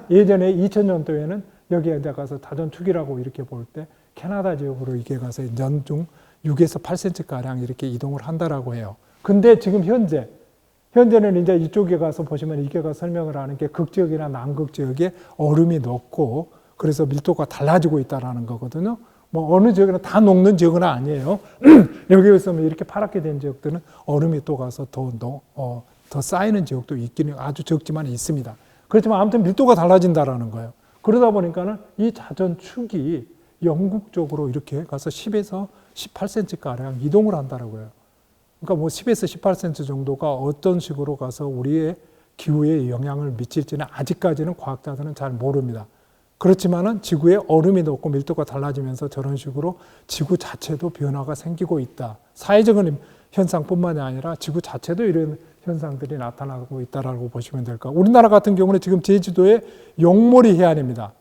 예전에 2000년도에는 여기에 가서 자전축이라고 이렇게 볼 때 캐나다 지역으로 이게 가서 연중 6에서 8cm 가량 이렇게 이동을 한다라고 해요. 근데 지금 현재는 이제 이쪽에 가서 보시면 이게 가서 설명을 하는 게 극지역이나 남극 지역에 얼음이 녹고 그래서 밀도가 달라지고 있다라는 거거든요. 뭐 어느 지역이나 다 녹는 지역은 아니에요. 여기에서 이렇게 파랗게 된 지역들은 얼음이 또 가서 더 쌓이는 지역도 있기는 아주 적지만 있습니다. 그렇지만 아무튼 밀도가 달라진다라는 거예요. 그러다 보니까는 이 자전축이 영국 쪽으로 이렇게 가서 10에서 18cm 가량 이동을 한다라고 해요. 그러니까 뭐 10에서 18cm 정도가 어떤 식으로 가서 우리의 기후에 영향을 미칠지는 아직까지는 과학자들은 잘 모릅니다. 그렇지만은 지구에 얼음이 녹고 밀도가 달라지면서 저런 식으로 지구 자체도 변화가 생기고 있다. 사회적인 현상뿐만이 아니라 지구 자체도 이런 현상들이 나타나고 있다라고 보시면 될까. 우리나라 같은 경우는 지금 제주도의 용머리 해안입니다.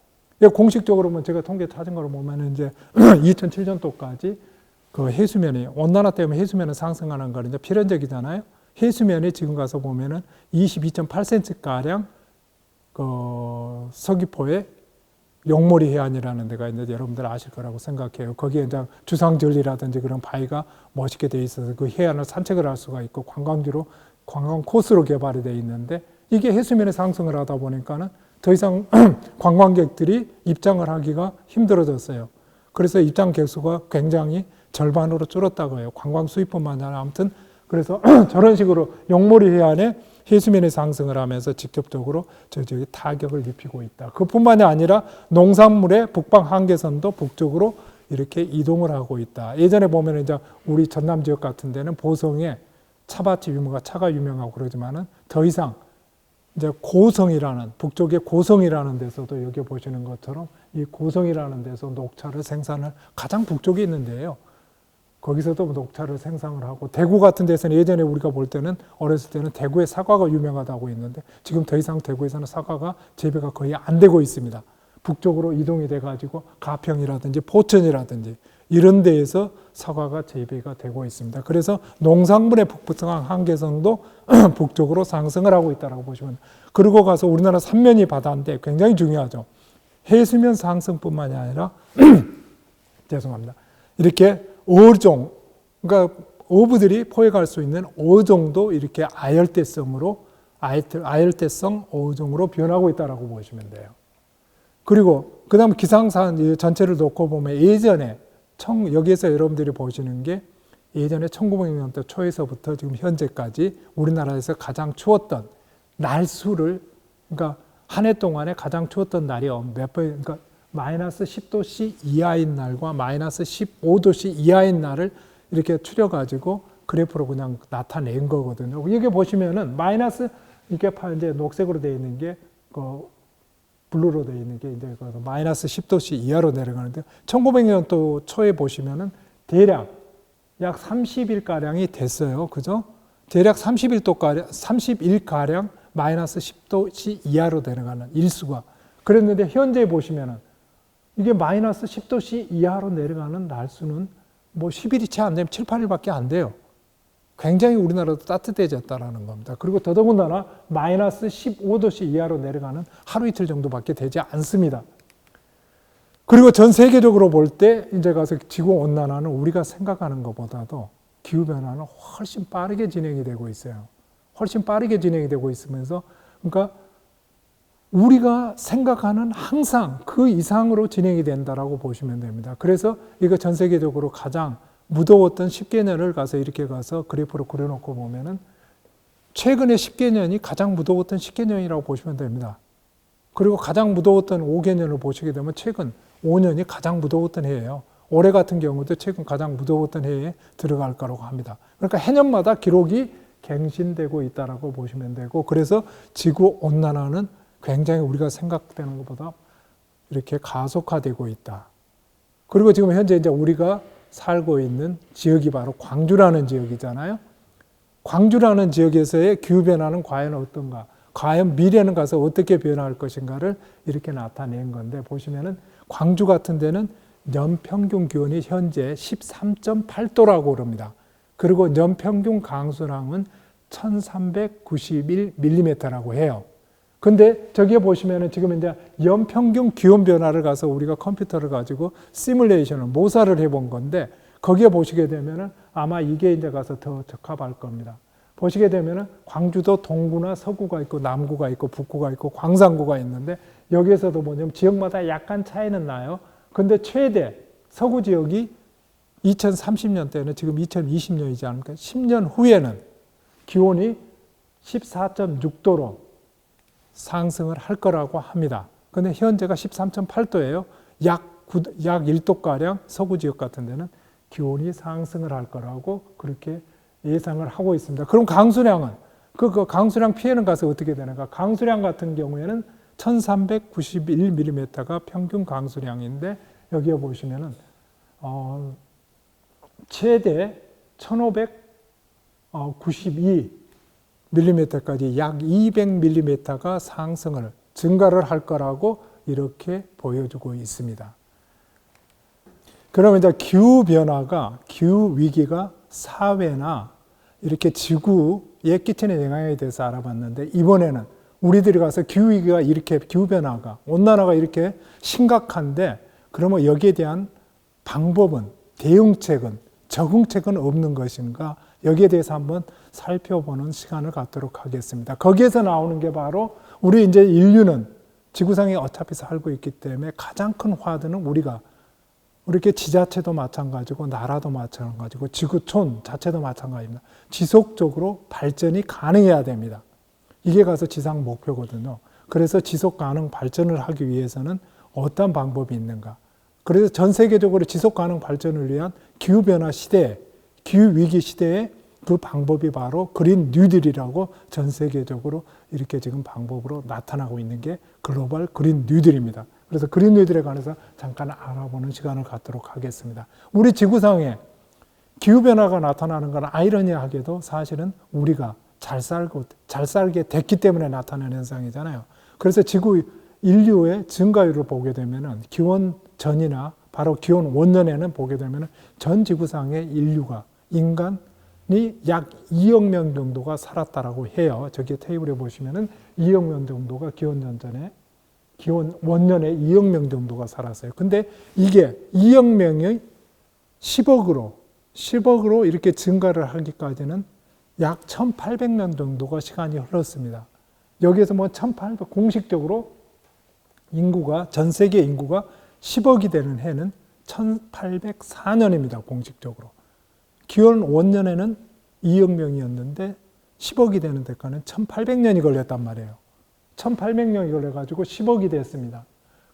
공식적으로 제가 통계 찾은 거로 보면 이제 2007년도까지 그 해수면이 온난화 때문에 해수면은 상승하는 걸 이제 필연적이잖아요. 해수면이 지금 가서 보면은 22.8cm 가량 그 서귀포의 용머리 해안이라는 데가 있는데 여러분들 아실 거라고 생각해요. 거기에 이제 주상절리라든지 그런 바위가 멋있게 돼 있어서 그 해안을 산책을 할 수가 있고 관광지로 관광 코스로 개발이 돼 있는데 이게 해수면이 상승을 하다 보니까는 더 이상 관광객들이 입장을 하기가 힘들어졌어요. 그래서 입장 객수가 굉장히 절반으로 줄었다고 해요. 관광 수입뿐만 아니라 아무튼 그래서 저런 식으로 용머리 해안에 해수면이 상승을 하면서 직접적으로 저쪽에 타격을 입히고 있다. 그뿐만이 아니라 농산물의 북방 한계선도 북쪽으로 이렇게 이동을 하고 있다. 예전에 보면 이제 우리 전남 지역 같은 데는 보성에 차밭이 차가 유명하고 그러지만은 더 이상 이제 고성이라는 북쪽의 고성이라는 데서도 여기 보시는 것처럼 이 고성이라는 데서 녹차를 생산을 가장 북쪽에 있는데요. 거기서도 녹차를 생산을 하고 대구 같은 데서는 예전에 우리가 볼 때는 어렸을 때는 대구의 사과가 유명하다고 했는데 지금 더 이상 대구에서는 사과가 재배가 거의 안 되고 있습니다. 북쪽으로 이동이 돼가지고 가평이라든지 포천이라든지 이런 데에서 사과가 재배가 되고 있습니다. 그래서 농산물의 북부성 한계성도 북쪽으로 상승을 하고 있다고 보시면 됩니다. 그리고 가서 우리나라 삼면이 바다인데 굉장히 중요하죠. 해수면 상승뿐만이 아니라 죄송합니다. 이렇게 어종, 그러니까 어부들이 포획할 수 있는 어종도 이렇게 아열대성 어종으로 변하고 있다고 보시면 돼요. 그리고 그 다음 기상산 전체를 놓고 보면 예전에 여기에서 여러분들이 보시는 게 예전에 1900년대 초에서부터 지금 현재까지 우리나라에서 가장 추웠던 날수를 그러니까 한 해 동안에 가장 추웠던 날이 몇 번, 그러니까 마이너스 10도씨 이하인 날과 마이너스 15도씨 이하인 날을 이렇게 추려가지고 그래프로 그냥 나타낸 거거든요. 여기 보시면은 마이너스 이게 이제 녹색으로 되어 있는 게 블루로 되어 있는 게 이제 마이너스 10도씨 이하로 내려가는데 1900년도 초에 보시면은 대략 약 30일가량이 됐어요. 그죠? 대략 31가량 마이너스 10도씨 이하로 내려가는 일수가. 그랬는데 현재 보시면은 이게 마이너스 10도씨 이하로 내려가는 날수는 뭐 10일이 채 안 되면 7, 8일밖에 안 돼요. 굉장히 우리나라도 따뜻해졌다라는 겁니다. 그리고 더더군다나 마이너스 15도씨 이하로 내려가는 하루 이틀 정도밖에 되지 않습니다. 그리고 전 세계적으로 볼 때 이제 가서 지구 온난화는 우리가 생각하는 것보다도 기후변화는 훨씬 빠르게 진행이 되고 있어요. 훨씬 빠르게 진행이 되고 있으면서 그러니까 우리가 생각하는 항상 그 이상으로 진행이 된다라고 보시면 됩니다. 그래서 이거 전 세계적으로 가장 무더웠던 10개년을 가서 이렇게 가서 그래프로 그려놓고 보면은 최근에 10개년이 가장 무더웠던 10개년이라고 보시면 됩니다. 그리고 가장 무더웠던 5개년을 보시게 되면 최근 5년이 가장 무더웠던 해예요. 올해 같은 경우도 최근 가장 무더웠던 해에 들어갈 거라고 합니다. 그러니까 해년마다 기록이 갱신되고 있다고 보시면 되고, 그래서 지구 온난화는 굉장히 우리가 생각되는 것보다 이렇게 가속화되고 있다. 그리고 지금 현재 이제 우리가 살고 있는 지역이 바로 광주라는 지역이잖아요. 광주라는 지역에서의 기후변화는 과연 어떤가? 과연 미래는 가서 어떻게 변화할 것인가를 이렇게 나타낸 건데, 보시면은 광주 같은 데는 연평균 기온이 현재 13.8도라고 그럽니다. 그리고 연평균 강수량은 1391mm라고 해요. 근데 저기에 보시면은 지금 이제 연평균 기온 변화를 가서 우리가 컴퓨터를 가지고 시뮬레이션을 모사를 해본 건데, 거기에 보시게 되면은 아마 이게 이제 가서 더 적합할 겁니다. 보시게 되면은 광주도 동구나 서구가 있고 남구가 있고 북구가 있고 광산구가 있는데, 여기에서도 뭐냐면 지역마다 약간 차이는 나요. 근데 최대 서구 지역이 2030년 때는 지금 2020년이지 않습니까? 10년 후에는 기온이 14.6도로 상승을 할 거라고 합니다. 근데 현재가 13.8도예요. 약 1도가량 서구 지역 같은 데는 기온이 상승을 할 거라고 그렇게 예상을 하고 있습니다. 그럼 강수량은? 그 강수량 피해는 가서 어떻게 되는가? 강수량 같은 경우에는 1391mm가 평균 강수량인데, 여기에 보시면은 최대 1592mm까지 약 200mm가 증가를 할 거라고 이렇게 보여주고 있습니다. 그러면 이제 기후 위기가 사회나 이렇게 지구에 끼치는 영향에 대해서 알아봤는데, 이번에는 우리들이 가서 기후위기가 이렇게, 기후변화가, 온난화가 이렇게 심각한데, 그러면 여기에 대한 방법은, 대응책은, 적응책은 없는 것인가? 여기에 대해서 한번 살펴보는 시간을 갖도록 하겠습니다. 거기에서 나오는 게 바로, 우리 이제 인류는 지구상에 어차피 살고 있기 때문에 가장 큰 화두는 우리가, 이렇게 지자체도 마찬가지고 나라도 마찬가지고 지구촌 자체도 마찬가지입니다. 지속적으로 발전이 가능해야 됩니다. 이게 가서 지상 목표거든요. 그래서 지속 가능 발전을 하기 위해서는 어떤 방법이 있는가? 그래서 전 세계적으로 지속 가능 발전을 위한 기후변화 시대, 기후위기 시대의 그 방법이 바로 그린 뉴딜이라고 전 세계적으로 이렇게 지금 방법으로 나타나고 있는 게 글로벌 그린 뉴딜입니다. 그래서 그린 뉴딜에 관해서 잠깐 알아보는 시간을 갖도록 하겠습니다. 우리 지구상에 기후변화가 나타나는 건 아이러니하게도 사실은 우리가 잘 살게 됐기 때문에 나타나는 현상이잖아요. 그래서 인류의 증가율을 보게 되면은 기원 전이나 바로 기원 원년에는 보게 되면은 전 지구상의 인간이 약 2억 명 정도가 살았다라고 해요. 저기 테이블에 보시면은 2억 명 정도가 기원 원년에 2억 명 정도가 살았어요. 근데 이게 2억 명이 10억으로 이렇게 증가를 하기까지는 약 1800년 정도가 시간이 흘렀습니다. 여기에서 공식적으로 전 세계 인구가 10억이 되는 해는 1804년입니다. 공식적으로. 기원 원년에는 2억 명이었는데 10억이 되는 데까지는 1800년이 걸렸단 말이에요. 1800년이 걸려가지고 10억이 됐습니다.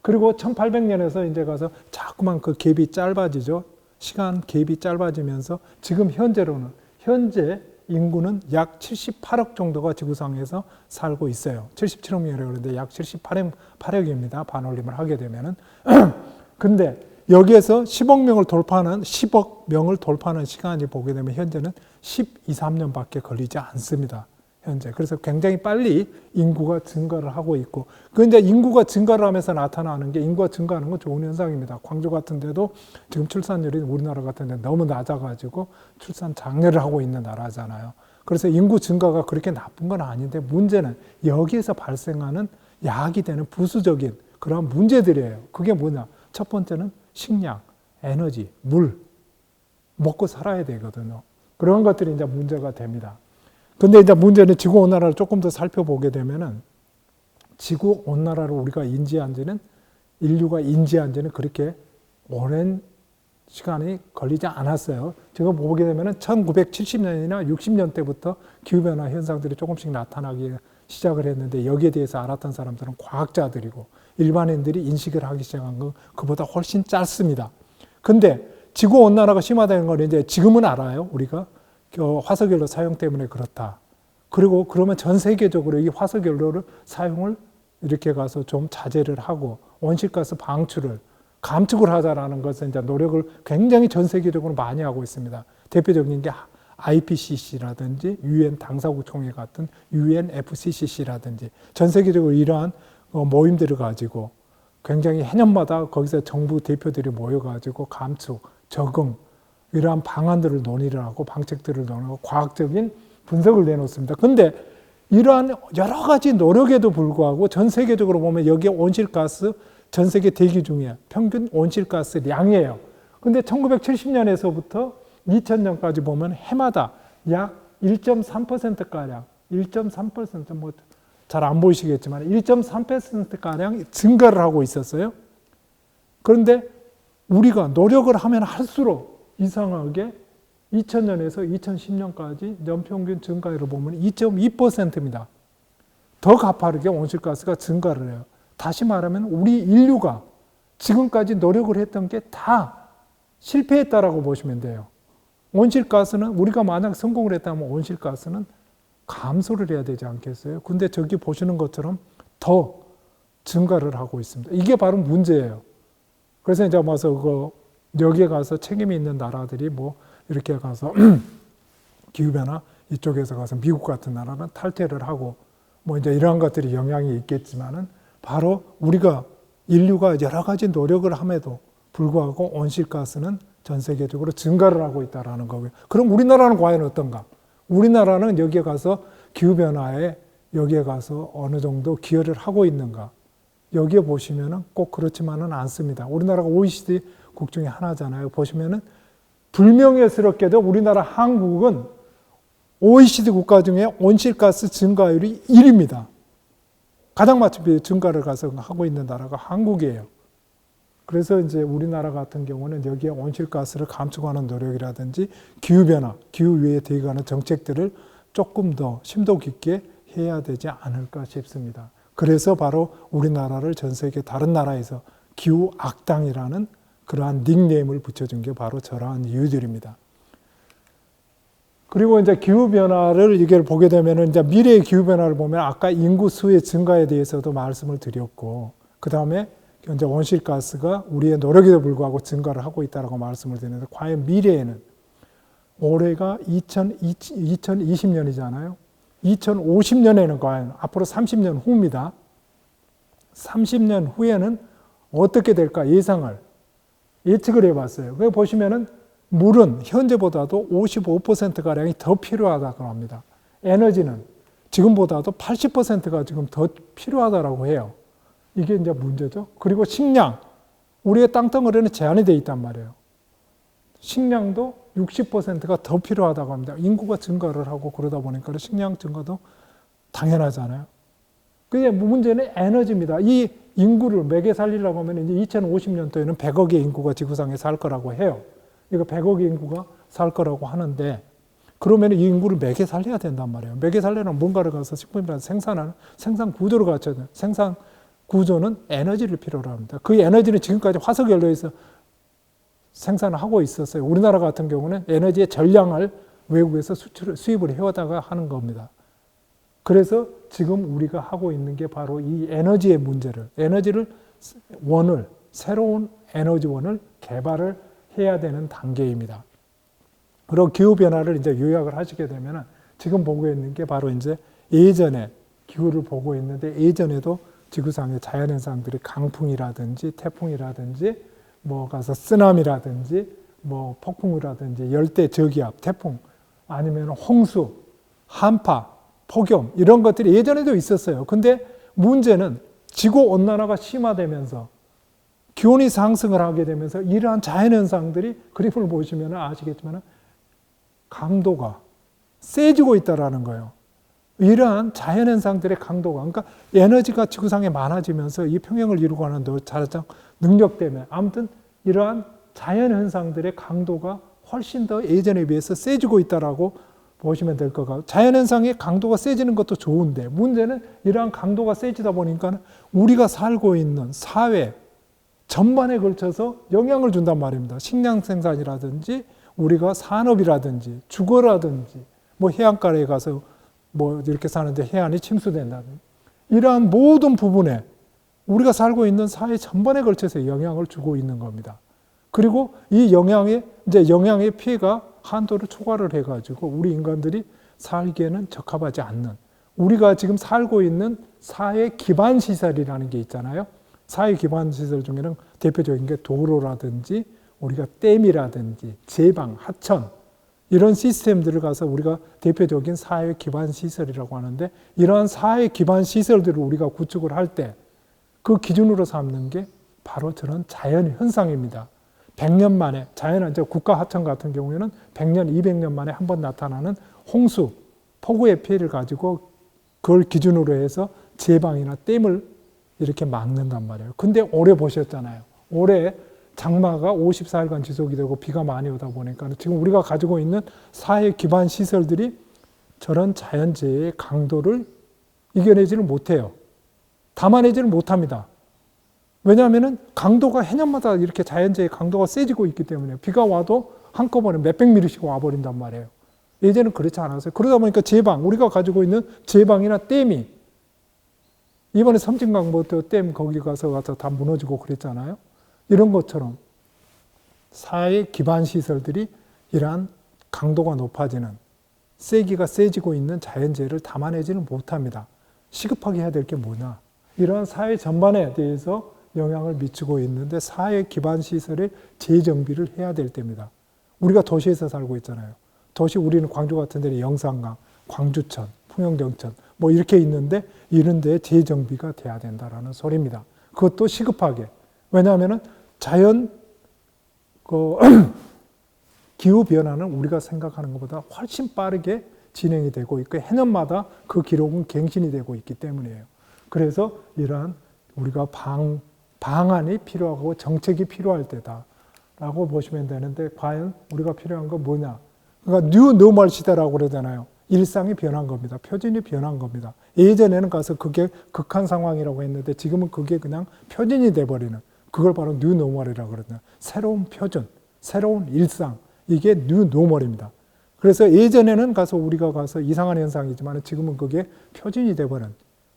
그리고 1800년에서 이제 가서 자꾸만 그 갭이 짧아지죠. 시간 갭이 짧아지면서 지금 현재 인구는 약 78억 정도가 지구상에서 살고 있어요. 77억 명이라고 그러는데 약 78억입니다. 반올림을 하게 되면은. 근데 여기에서 10억 명을 돌파하는 시간이 보게 되면 현재는 12~13년밖에 걸리지 않습니다. 현재. 그래서 굉장히 빨리 인구가 증가를 하고 있고, 그런데 인구가 증가를 하면서 나타나는 게, 인구가 증가하는 건 좋은 현상입니다. 광주 같은 데도 지금 출산율이 우리나라 같은 데 너무 낮아가지고 출산 장려를 하고 있는 나라잖아요. 그래서 인구 증가가 그렇게 나쁜 건 아닌데, 문제는 여기에서 발생하는 야기 되는 부수적인 그런 문제들이에요. 그게 뭐냐? 첫 번째는 식량, 에너지, 물, 먹고 살아야 되거든요. 그런 것들이 이제 문제가 됩니다. 근데 이제 문제는 지구온난화를 조금 더 살펴보게 되면은, 지구온난화를 인류가 인지한 지는 그렇게 오랜 시간이 걸리지 않았어요. 제가 보게 되면 1970년이나 60년대부터 기후변화 현상들이 조금씩 나타나기 시작을 했는데 여기에 대해서 알았던 사람들은 과학자들이고 일반인들이 인식을 하기 시작한 건 그보다 훨씬 짧습니다. 근데 지구온난화가 심화되는 걸 이제 지금은 알아요. 우리가 화석연료 사용 때문에 그렇다. 그리고 그러면 전 세계적으로 이 화석연료를 사용을 이렇게 가서 좀 자제를 하고 온실가스 방출을 감축을 하자라는 것은 이제 노력을 굉장히 전 세계적으로 많이 하고 있습니다. 대표적인 게 IPCC라든지 UN 당사국 총회 같은 UNFCCC라든지 전 세계적으로 이러한 모임들을 가지고 굉장히 해년마다 거기서 정부 대표들이 모여가지고 감축, 적응 이러한 방안들을 논의를 하고 방책들을 논의하고 과학적인 분석을 내놓습니다. 근데 이러한 여러 가지 노력에도 불구하고 전 세계적으로 보면 여기에 온실가스 전 세계 대기 중에 평균 온실가스량이에요. 근데 1970년에서부터 2000년까지 보면 해마다 약 1.3%가량, 1.3% 뭐 잘 안 보이시겠지만 1.3%가량 증가를 하고 있었어요. 그런데 우리가 노력을 하면 할수록 이상하게 2000년에서 2010년까지 연평균 증가율을 보면 2.2%입니다. 더 가파르게 온실가스가 증가를 해요. 다시 말하면 우리 인류가 지금까지 노력을 했던 게 다 실패했다라고 보시면 돼요. 온실가스는 우리가 만약 성공을 했다면 온실가스는 감소를 해야 되지 않겠어요? 근데 저기 보시는 것처럼 더 증가를 하고 있습니다. 이게 바로 문제예요. 그래서 이제 와서 여기에 가서 책임이 있는 나라들이 뭐 이렇게 가서 기후변화 이쪽에서 가서 미국 같은 나라는 탈퇴를 하고 뭐 이제 이러한 것들이 영향이 있겠지만은 바로 우리가 인류가 여러 가지 노력을 함에도 불구하고 온실가스는 전 세계적으로 증가를 하고 있다는 거고요. 그럼 우리나라는 과연 어떤가? 우리나라는 여기에 가서 기후변화에 여기에 가서 어느 정도 기여를 하고 있는가? 여기에 보시면은 꼭 그렇지만은 않습니다. 우리나라가 OECD 국 중에 하나잖아요. 보시면은 불명예스럽게도 우리나라 한국은 OECD 국가 중에 온실가스 증가율이 1위입니다. 가장 많이 증가를 가서 하고 있는 나라가 한국이에요. 그래서 이제 우리나라 같은 경우는 여기에 온실가스를 감축하는 노력이라든지 기후변화, 기후위에 대응하는 정책들을 조금 더 심도 깊게 해야 되지 않을까 싶습니다. 그래서 바로 우리나라를 전 세계 다른 나라에서 기후악당이라는 그러한 닉네임을 붙여준 게 바로 저러한 이유들입니다. 그리고 이제 기후변화를 이걸 보게 되면 이제 미래의 기후변화를 보면 아까 인구 수의 증가에 대해서도 말씀을 드렸고, 그 다음에 이제 온실가스가 우리의 노력에도 불구하고 증가를 하고 있다고 말씀을 드리는데, 과연 미래에는 올해가 2020년이잖아요. 2050년에는 과연 앞으로 30년 후입니다. 30년 후에는 어떻게 될까 예측을 해봤어요. 그걸 보시면은 물은 현재보다도 55%가량이 더 필요하다고 합니다. 에너지는 지금보다도 80%가 지금 더 필요하다고 해요. 이게 이제 문제죠. 그리고 식량, 우리의 땅덩어리는 제한이 되어 있단 말이에요. 식량도 60%가 더 필요하다고 합니다. 인구가 증가를 하고 그러다 보니까 식량 증가도 당연하잖아요. 근데 문제는 에너지입니다. 이 인구를 매개 살리려고 하면 이제 2050년도에는 100억의 인구가 지구상에 살 거라고 해요. 이거 100억의 인구가 살 거라고 하는데, 그러면 이 인구를 매개 살려야 된단 말이에요. 매개 살려면 뭔가를 가서 식품이라도 생산 구조를 갖춰야 돼요. 생산 구조는 에너지를 필요로 합니다. 그 에너지는 지금까지 화석연료에서 생산을 하고 있었어요. 우리나라 같은 경우는 에너지의 전량을 외국에서 수입을 해오다가 하는 겁니다. 그래서 지금 우리가 하고 있는 게 바로 이 에너지의 문제를, 새로운 에너지원을 개발을 해야 되는 단계입니다. 그리고 기후변화를 이제 요약을 하시게 되면 지금 보고 있는 게 바로 이제 예전에 기후를 보고 있는데, 예전에도 지구상의 자연현상들이 강풍이라든지 태풍이라든지 뭐 가서 쓰나미라든지 뭐 폭풍이라든지 열대 저기압, 태풍 아니면 홍수, 한파, 폭염 이런 것들이 예전에도 있었어요. 근데 문제는 지구 온난화가 심화되면서 기온이 상승을 하게 되면서 이러한 자연현상들이 그림을 보시면 아시겠지만 강도가 세지고 있다는 거예요. 이러한 자연현상들의 강도가, 그러니까 에너지가 지구상에 많아지면서 이 평형을 이루고 하는 자라장 능력 때문에 아무튼 이러한 자연 현상들의 강도가 훨씬 더 예전에 비해서 세지고 있다라고 보시면 될 것 같아요. 자연 현상의 강도가 세지는 것도 좋은데 문제는 이러한 강도가 세지다 보니까 우리가 살고 있는 사회 전반에 걸쳐서 영향을 준단 말입니다. 식량 생산이라든지 우리가 산업이라든지 주거라든지 뭐 해안가에 가서 뭐 이렇게 사는데 해안이 침수된다든지 이러한 모든 부분에 우리가 살고 있는 사회 전반에 걸쳐서 영향을 주고 있는 겁니다. 그리고 이 영향의 피해가 한도를 초과를 해가지고 우리 인간들이 살기에는 적합하지 않는 우리가 지금 살고 있는 사회 기반 시설이라는 게 있잖아요. 사회 기반 시설 중에는 대표적인 게 도로라든지 우리가 댐이라든지 제방, 하천 이런 시스템들을 가서 우리가 대표적인 사회 기반 시설이라고 하는데 이러한 사회 기반 시설들을 우리가 구축을 할 때 그 기준으로 삼는 게 바로 저런 자연 현상입니다. 100년 만에 자연 국가 하천 같은 경우에는 100년, 200년 만에 한 번 나타나는 홍수, 폭우의 피해를 가지고 그걸 기준으로 해서 제방이나 댐을 이렇게 막는단 말이에요. 근데 올해 보셨잖아요. 올해 장마가 54일간 지속이 되고 비가 많이 오다 보니까 지금 우리가 가지고 있는 사회 기반 시설들이 저런 자연재해의 강도를 이겨내지를 못해요. 담아내지를 못합니다. 왜냐하면 강도가 해년마다 이렇게 자연재해 강도가 세지고 있기 때문에 비가 와도 한꺼번에 몇백 미리씩 와버린단 말이에요. 예전에는 그렇지 않았어요. 그러다 보니까 제방, 우리가 가지고 있는 제방이나 댐이 이번에 섬진강부터 댐 거기 가서 다 무너지고 그랬잖아요. 이런 것처럼 사회 기반 시설들이 이러한 강도가 높아지는 세기가 세지고 있는 자연재해를 담아내지는 못합니다. 시급하게 해야 될 게 뭐냐. 이러한 사회 전반에 대해서 영향을 미치고 있는데 사회 기반 시설의 재정비를 해야 될 때입니다. 우리가 도시에서 살고 있잖아요. 도시 우리는 광주 같은 데는 영산강, 광주천, 풍영경천 뭐 이렇게 있는데 이런 데에 재정비가 돼야 된다라는 소리입니다. 그것도 시급하게. 왜냐하면 자연 기후변화는 우리가 생각하는 것보다 훨씬 빠르게 진행이 되고 있고 해년마다 그 기록은 갱신이 되고 있기 때문이에요. 그래서 이러한 우리가 방안이 필요하고 정책이 필요할 때다라고 보시면 되는데 과연 우리가 필요한 건 뭐냐? 그러니까 뉴 노멀 시대라고 그러잖아요. 일상이 변한 겁니다. 표준이 변한 겁니다. 예전에는 가서 그게 극한 상황이라고 했는데 지금은 그게 그냥 표준이 돼버리는 그걸 바로 뉴 노멀이라고 그러잖아요. 새로운 표준, 새로운 일상 이게 뉴 노멀입니다. 그래서 예전에는 우리가 가서 이상한 현상이지만 지금은 그게 표준이 돼버린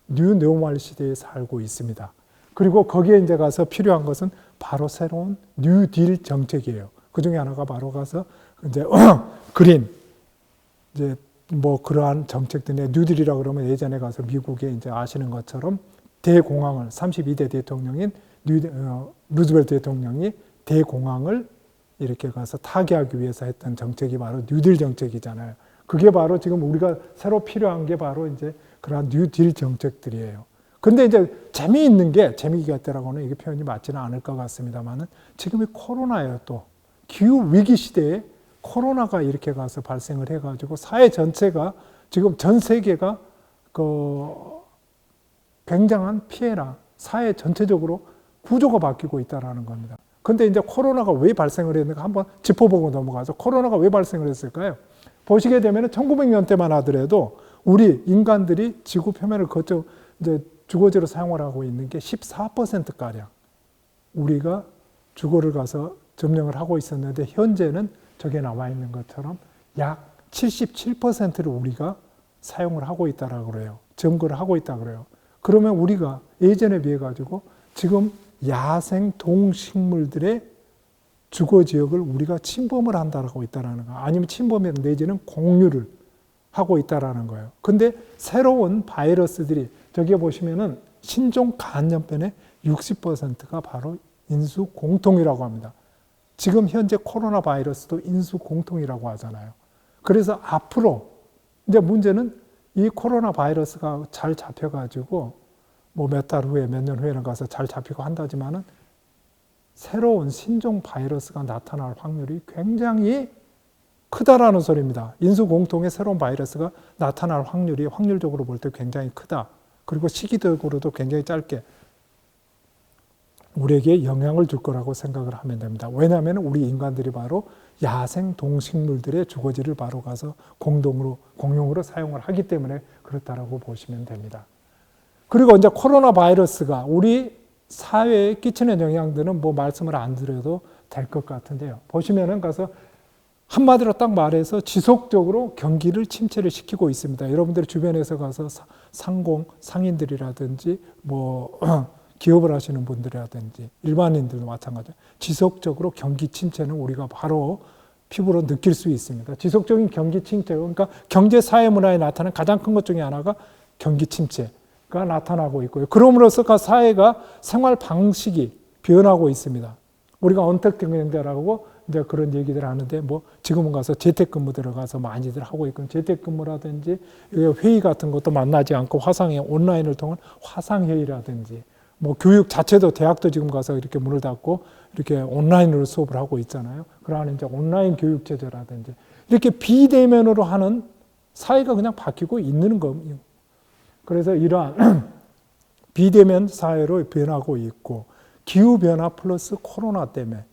뉴 노멀 시대에 살고 있습니다. 그리고 거기에 이제 가서 필요한 것은 바로 새로운 뉴 딜 정책이에요. 그 중에 하나가 바로 가서 이제 그린 이제 뭐 그러한 정책들의 뉴딜이라고 그러면 예전에 가서 미국에 이제 아시는 것처럼 대공황을 32대 대통령인 루즈벨트 대통령이 대공황을 이렇게 가서 타개하기 위해서 했던 정책이 바로 뉴딜 정책이잖아요. 그게 바로 지금 우리가 새로 필요한 게 바로 이제 그러한 뉴딜 정책들이에요. 근데 이제 재미있게 했다라고는 이게 표현이 맞지는 않을 것 같습니다만은 지금이 코로나예요. 또 기후 위기 시대에 코로나가 이렇게 가서 발생을 해가지고 사회 전체가 지금 전 세계가 굉장한 피해나 사회 전체적으로 구조가 바뀌고 있다라는 겁니다. 근데 이제 코로나가 왜 발생을 했는가 한번 짚어보고 넘어가서 코로나가 왜 발생을 했을까요? 보시게 되면 1900년대만 하더라도 우리 인간들이 지구 표면을 거쳐 이제 주거지로 사용을 하고 있는 게 14%가량 우리가 주거를 가서 점령을 하고 있었는데 현재는 저게 나와 있는 것처럼 약 77%를 우리가 사용을 하고 있다라고 그래요. 점거를 하고 있다고 그래요. 그러면 우리가 예전에 비해 가지고 지금 야생 동식물들의 주거 지역을 우리가 침범을 한다라고 있다라는 거. 아니면 침범을 내지는 공유를 하고 있다라는 거예요. 근데 새로운 바이러스들이 저기 보시면은 신종 감염병의 60%가 바로 인수 공통이라고 합니다. 지금 현재 코로나 바이러스도 인수 공통이라고 하잖아요. 그래서 앞으로 이제 문제는 이 코로나 바이러스가 잘 잡혀가지고 뭐 몇 달 후에 몇 년 후에는 가서 잘 잡히고 한다지만은 새로운 신종 바이러스가 나타날 확률이 굉장히 크다라는 소리입니다. 인수 공통의 새로운 바이러스가 나타날 확률이 확률적으로 볼 때 굉장히 크다. 그리고 시기적으로도 굉장히 짧게. 우리에게 영향을 줄 거라고 생각을 하면 됩니다. 왜냐하면 우리 인간들이 바로 야생 동식물들의 주거지를 바로 가서 공용으로 사용을 하기 때문에 그렇다라고 보시면 됩니다. 그리고 이제 코로나 바이러스가 우리 사회에 끼치는 영향들은 뭐 말씀을 안 드려도 될 것 같은데요. 보시면은 가서 한마디로 딱 말해서 지속적으로 경기를 침체를 시키고 있습니다. 여러분들 주변에서 가서 상인들이라든지 뭐 기업을 하시는 분들이라든지 일반인들도 마찬가지예요. 지속적으로 경기 침체는 우리가 바로 피부로 느낄 수 있습니다. 지속적인 경기 침체, 그러니까 경제 사회 문화에 나타나는 가장 큰 것 중에 하나가 경기 침체가 나타나고 있고요. 그럼으로써 그 사회가 생활 방식이 변하고 있습니다. 우리가 언택트경제라고 이제 그런 얘기들 하는데 뭐 지금은 가서 재택근무 들어가서 많이들 하고 있고 재택근무라든지 회의 같은 것도 만나지 않고 화상회 온라인을 통한 화상회의라든지 뭐 교육 자체도 대학도 지금 가서 이렇게 문을 닫고 이렇게 온라인으로 수업을 하고 있잖아요. 그러한 이제 온라인 교육 체제라든지 이렇게 비대면으로 하는 사회가 그냥 바뀌고 있는 겁니다. 그래서 이러한 비대면 사회로 변하고 있고 기후 변화 플러스 코로나 때문에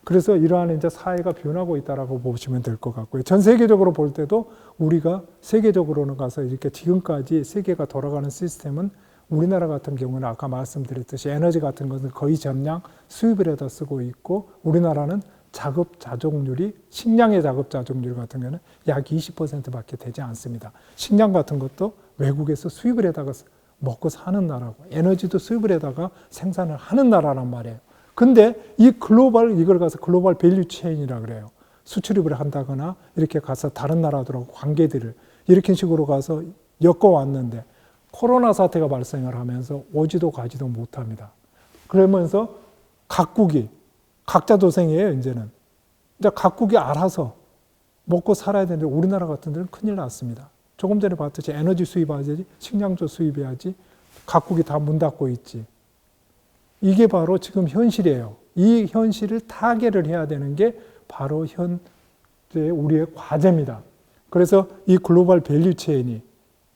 그래서 이러한 이제 사회가 변하고 있다라고 보시면 될 것 같고요. 전 세계적으로 볼 때도 우리가 세계적으로는 가서 이렇게 지금까지 세계가 돌아가는 시스템은 우리나라 같은 경우는 아까 말씀드렸듯이 에너지 같은 것은 거의 전량 수입을 해다 쓰고 있고 우리나라는 자급자족률이 식량의 자급자족률 같은 경우는 약 20%밖에 되지 않습니다. 식량 같은 것도 외국에서 수입을 해다가 먹고 사는 나라고 에너지도 수입을 해다가 생산을 하는 나라란 말이에요. 근데 이걸 가서 글로벌 밸류 체인이라 그래요. 수출입을 한다거나 이렇게 가서 다른 나라들하고 관계들을 이렇게 식으로 가서 엮어왔는데 코로나 사태가 발생을 하면서 오지도 가지도 못합니다. 그러면서 각국이 각자 도생이에요. 이제는 이제 각국이 알아서 먹고 살아야 되는데 우리나라 같은 데는 큰일 났습니다. 조금 전에 봤듯이 에너지 수입해야지, 식량도 수입해야지, 각국이 다 문 닫고 있지. 이게 바로 지금 현실이에요. 이 현실을 타개를 해야 되는 게 바로 현재 우리의 과제입니다. 그래서 이 글로벌 밸류 체인이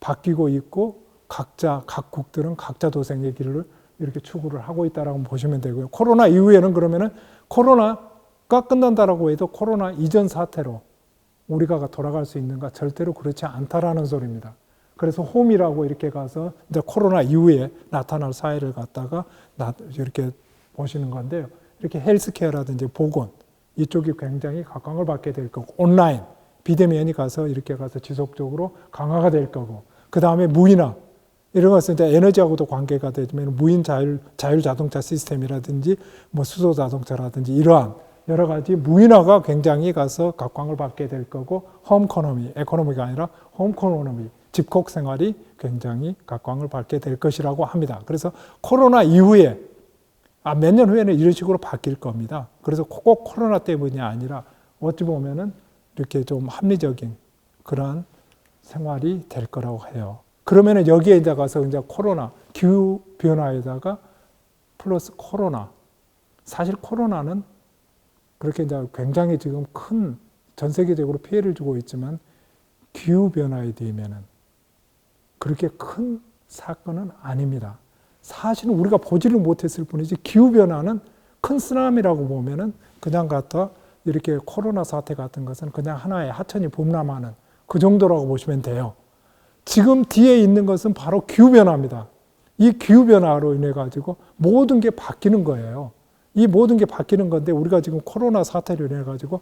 바뀌고 있고 각국들은 각자 도생의 길을 이렇게 추구를 하고 있다라고 보시면 되고요. 코로나 이후에는 그러면은 코로나가 끝난다라고 해도 코로나 이전 사태로 우리가 돌아갈 수 있는가? 절대로 그렇지 않다라는 소리입니다. 그래서 홈이라고 이렇게 가서 이제 코로나 이후에 나타날 사회를 갖다가 이렇게 보시는 건데요. 이렇게 헬스케어라든지 보건 이쪽이 굉장히 각광을 받게 될 거고 온라인 비대면이 가서 이렇게 가서 지속적으로 강화가 될 거고 그 다음에 무인화 이런 것은 이제 에너지하고도 관계가 되면 무인 자율 자동차 시스템이라든지 뭐 수소 자동차라든지 이러한 여러 가지 무인화가 굉장히 가서 각광을 받게 될 거고 에코노미가 아니라 홈코노미 집콕 생활이 굉장히 각광을 받게 될 것이라고 합니다. 그래서 코로나 이후에 몇 년 후에는 이런 식으로 바뀔 겁니다. 그래서 꼭 코로나 때문이 아니라 어찌 보면은 이렇게 좀 합리적인 그런 생활이 될 거라고 해요. 그러면은 여기에 이제 가서 이제 코로나 기후 변화에다가 플러스 코로나 사실 코로나는 그렇게 이제 굉장히 지금 큰 전 세계적으로 피해를 주고 있지만 기후 변화에 되면은 그렇게 큰 사건은 아닙니다. 사실은 우리가 보지를 못했을 뿐이지 기후변화는 큰 쓰나미라고 보면은 그냥 갖다 이렇게 코로나 사태 같은 것은 그냥 하나의 하천이 범람하는 그 정도라고 보시면 돼요. 지금 뒤에 있는 것은 바로 기후변화입니다. 이 기후변화로 인해 가지고 모든 게 바뀌는 거예요. 이 모든 게 바뀌는 건데 우리가 지금 코로나 사태로 인해 가지고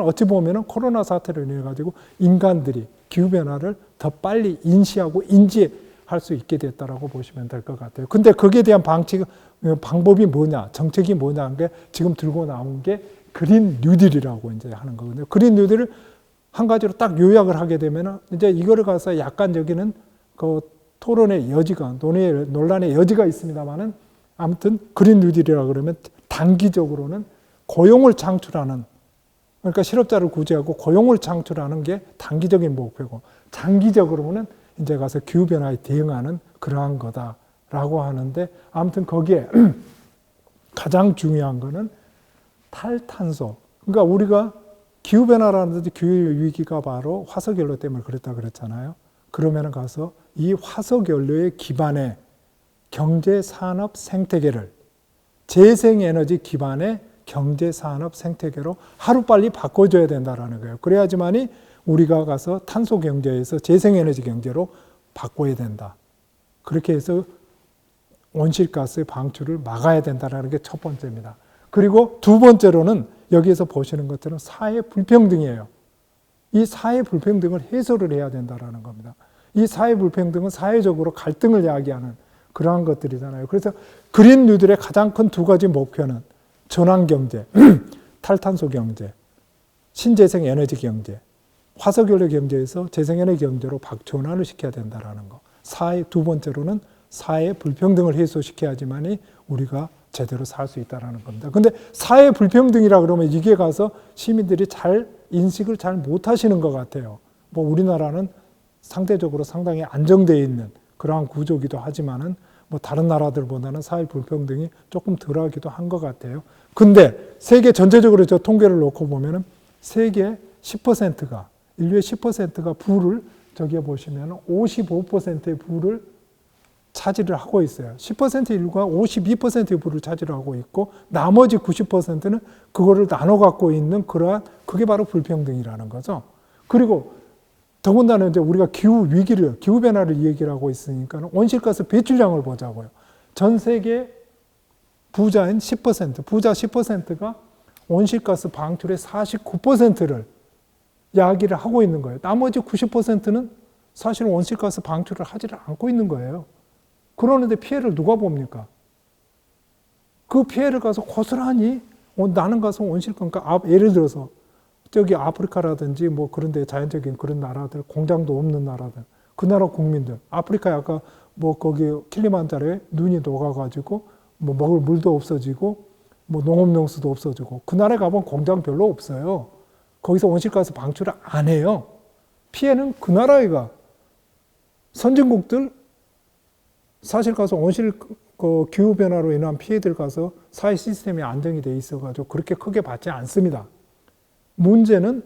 어찌 보면은 코로나 사태로 인해 가지고 인간들이 기후변화를 더 빨리 인지할 수 있게 됐다라고 보시면 될 것 같아요. 근데 거기에 대한 방법이 뭐냐, 정책이 뭐냐 하는 게 지금 들고 나온 게 그린 뉴딜이라고 이제 하는 거거든요. 그린 뉴딜을 한 가지로 딱 요약을 하게 되면은 이제 이거를 가서 약간 여기는 그 토론의 여지가, 논란의 여지가 있습니다만은 아무튼 그린 뉴딜이라 그러면 단기적으로는 고용을 창출하는 그러니까 실업자를 구제하고 고용을 창출하는 게 단기적인 목표고 장기적으로는 이제 가서 기후변화에 대응하는 그러한 거다라고 하는데 아무튼 거기에 가장 중요한 거는 탈탄소. 그러니까 우리가 기후변화라는 기후위기가 바로 화석연료 때문에 그랬다 그랬잖아요. 그러면은 가서 이 화석연료의 기반에 경제, 산업, 생태계를 재생에너지 기반의 경제, 산업, 생태계로 하루빨리 바꿔줘야 된다는 거예요. 그래야지만이 우리가 가서 탄소 경제에서 재생에너지 경제로 바꿔야 된다. 그렇게 해서 온실가스의 방출을 막아야 된다는 게 첫 번째입니다. 그리고 두 번째로는 여기에서 보시는 것처럼 사회 불평등이에요. 이 사회 불평등을 해소를 해야 된다는 겁니다. 이 사회 불평등은 사회적으로 갈등을 야기하는 그러한 것들이잖아요. 그래서 그린 뉴딜의 가장 큰 두 가지 목표는 전환경제, 탈탄소 경제, 신재생 에너지 경제, 화석연료 경제에서 재생에너지 경제로 전환을 시켜야 된다는 거. 두 번째로는 사회 불평등을 해소시켜야지만이 우리가 제대로 살 수 있다는 겁니다. 근데 사회 불평등이라 그러면 이게 가서 시민들이 잘 인식을 잘 못하시는 것 같아요. 뭐 우리나라는 상대적으로 상당히 안정되어 있는 그러한 구조기도 하지만은 뭐 다른 나라들보다는 사회 불평등이 조금 덜하기도 한 것 같아요. 근데 세계 전체적으로 저 통계를 놓고 보면은 세계 10%가 인류의 10%가 부를 저기 보시면 55%의 부를 차지를 하고 있어요. 10% 인류가 52%의 부를 차지를 하고 있고 나머지 90%는 그거를 나눠 갖고 있는 그러한 그게 바로 불평등이라는 거죠. 그리고 더군다나 이제 우리가 기후 변화를 얘기를 하고 있으니까 온실가스 배출량을 보자고요. 전 세계 부자 10%가 온실가스 방출의 49%를 야기를 하고 있는 거예요. 나머지 90%는 사실 온실가스 방출을 하지를 않고 있는 거예요. 그러는데 피해를 누가 봅니까? 그 피해를 가서 고스란히 나는 가서 그러니까 예를 들어서 저기 아프리카라든지 뭐 그런데 자연적인 그런 나라들, 공장도 없는 나라들, 그 나라 국민들, 아프리카에 아까 뭐 거기 킬리만자로에 눈이 녹아가지고 뭐 먹을 물도 없어지고 뭐 농업용수도 없어지고 그 나라에 가보면 공장 별로 없어요. 거기서 온실가스 방출을 안 해요. 피해는 그 나라가 선진국들 사실 가서 기후변화로 인한 피해들 가서 사회 시스템이 안정이 돼 있어가지고 그렇게 크게 받지 않습니다. 문제는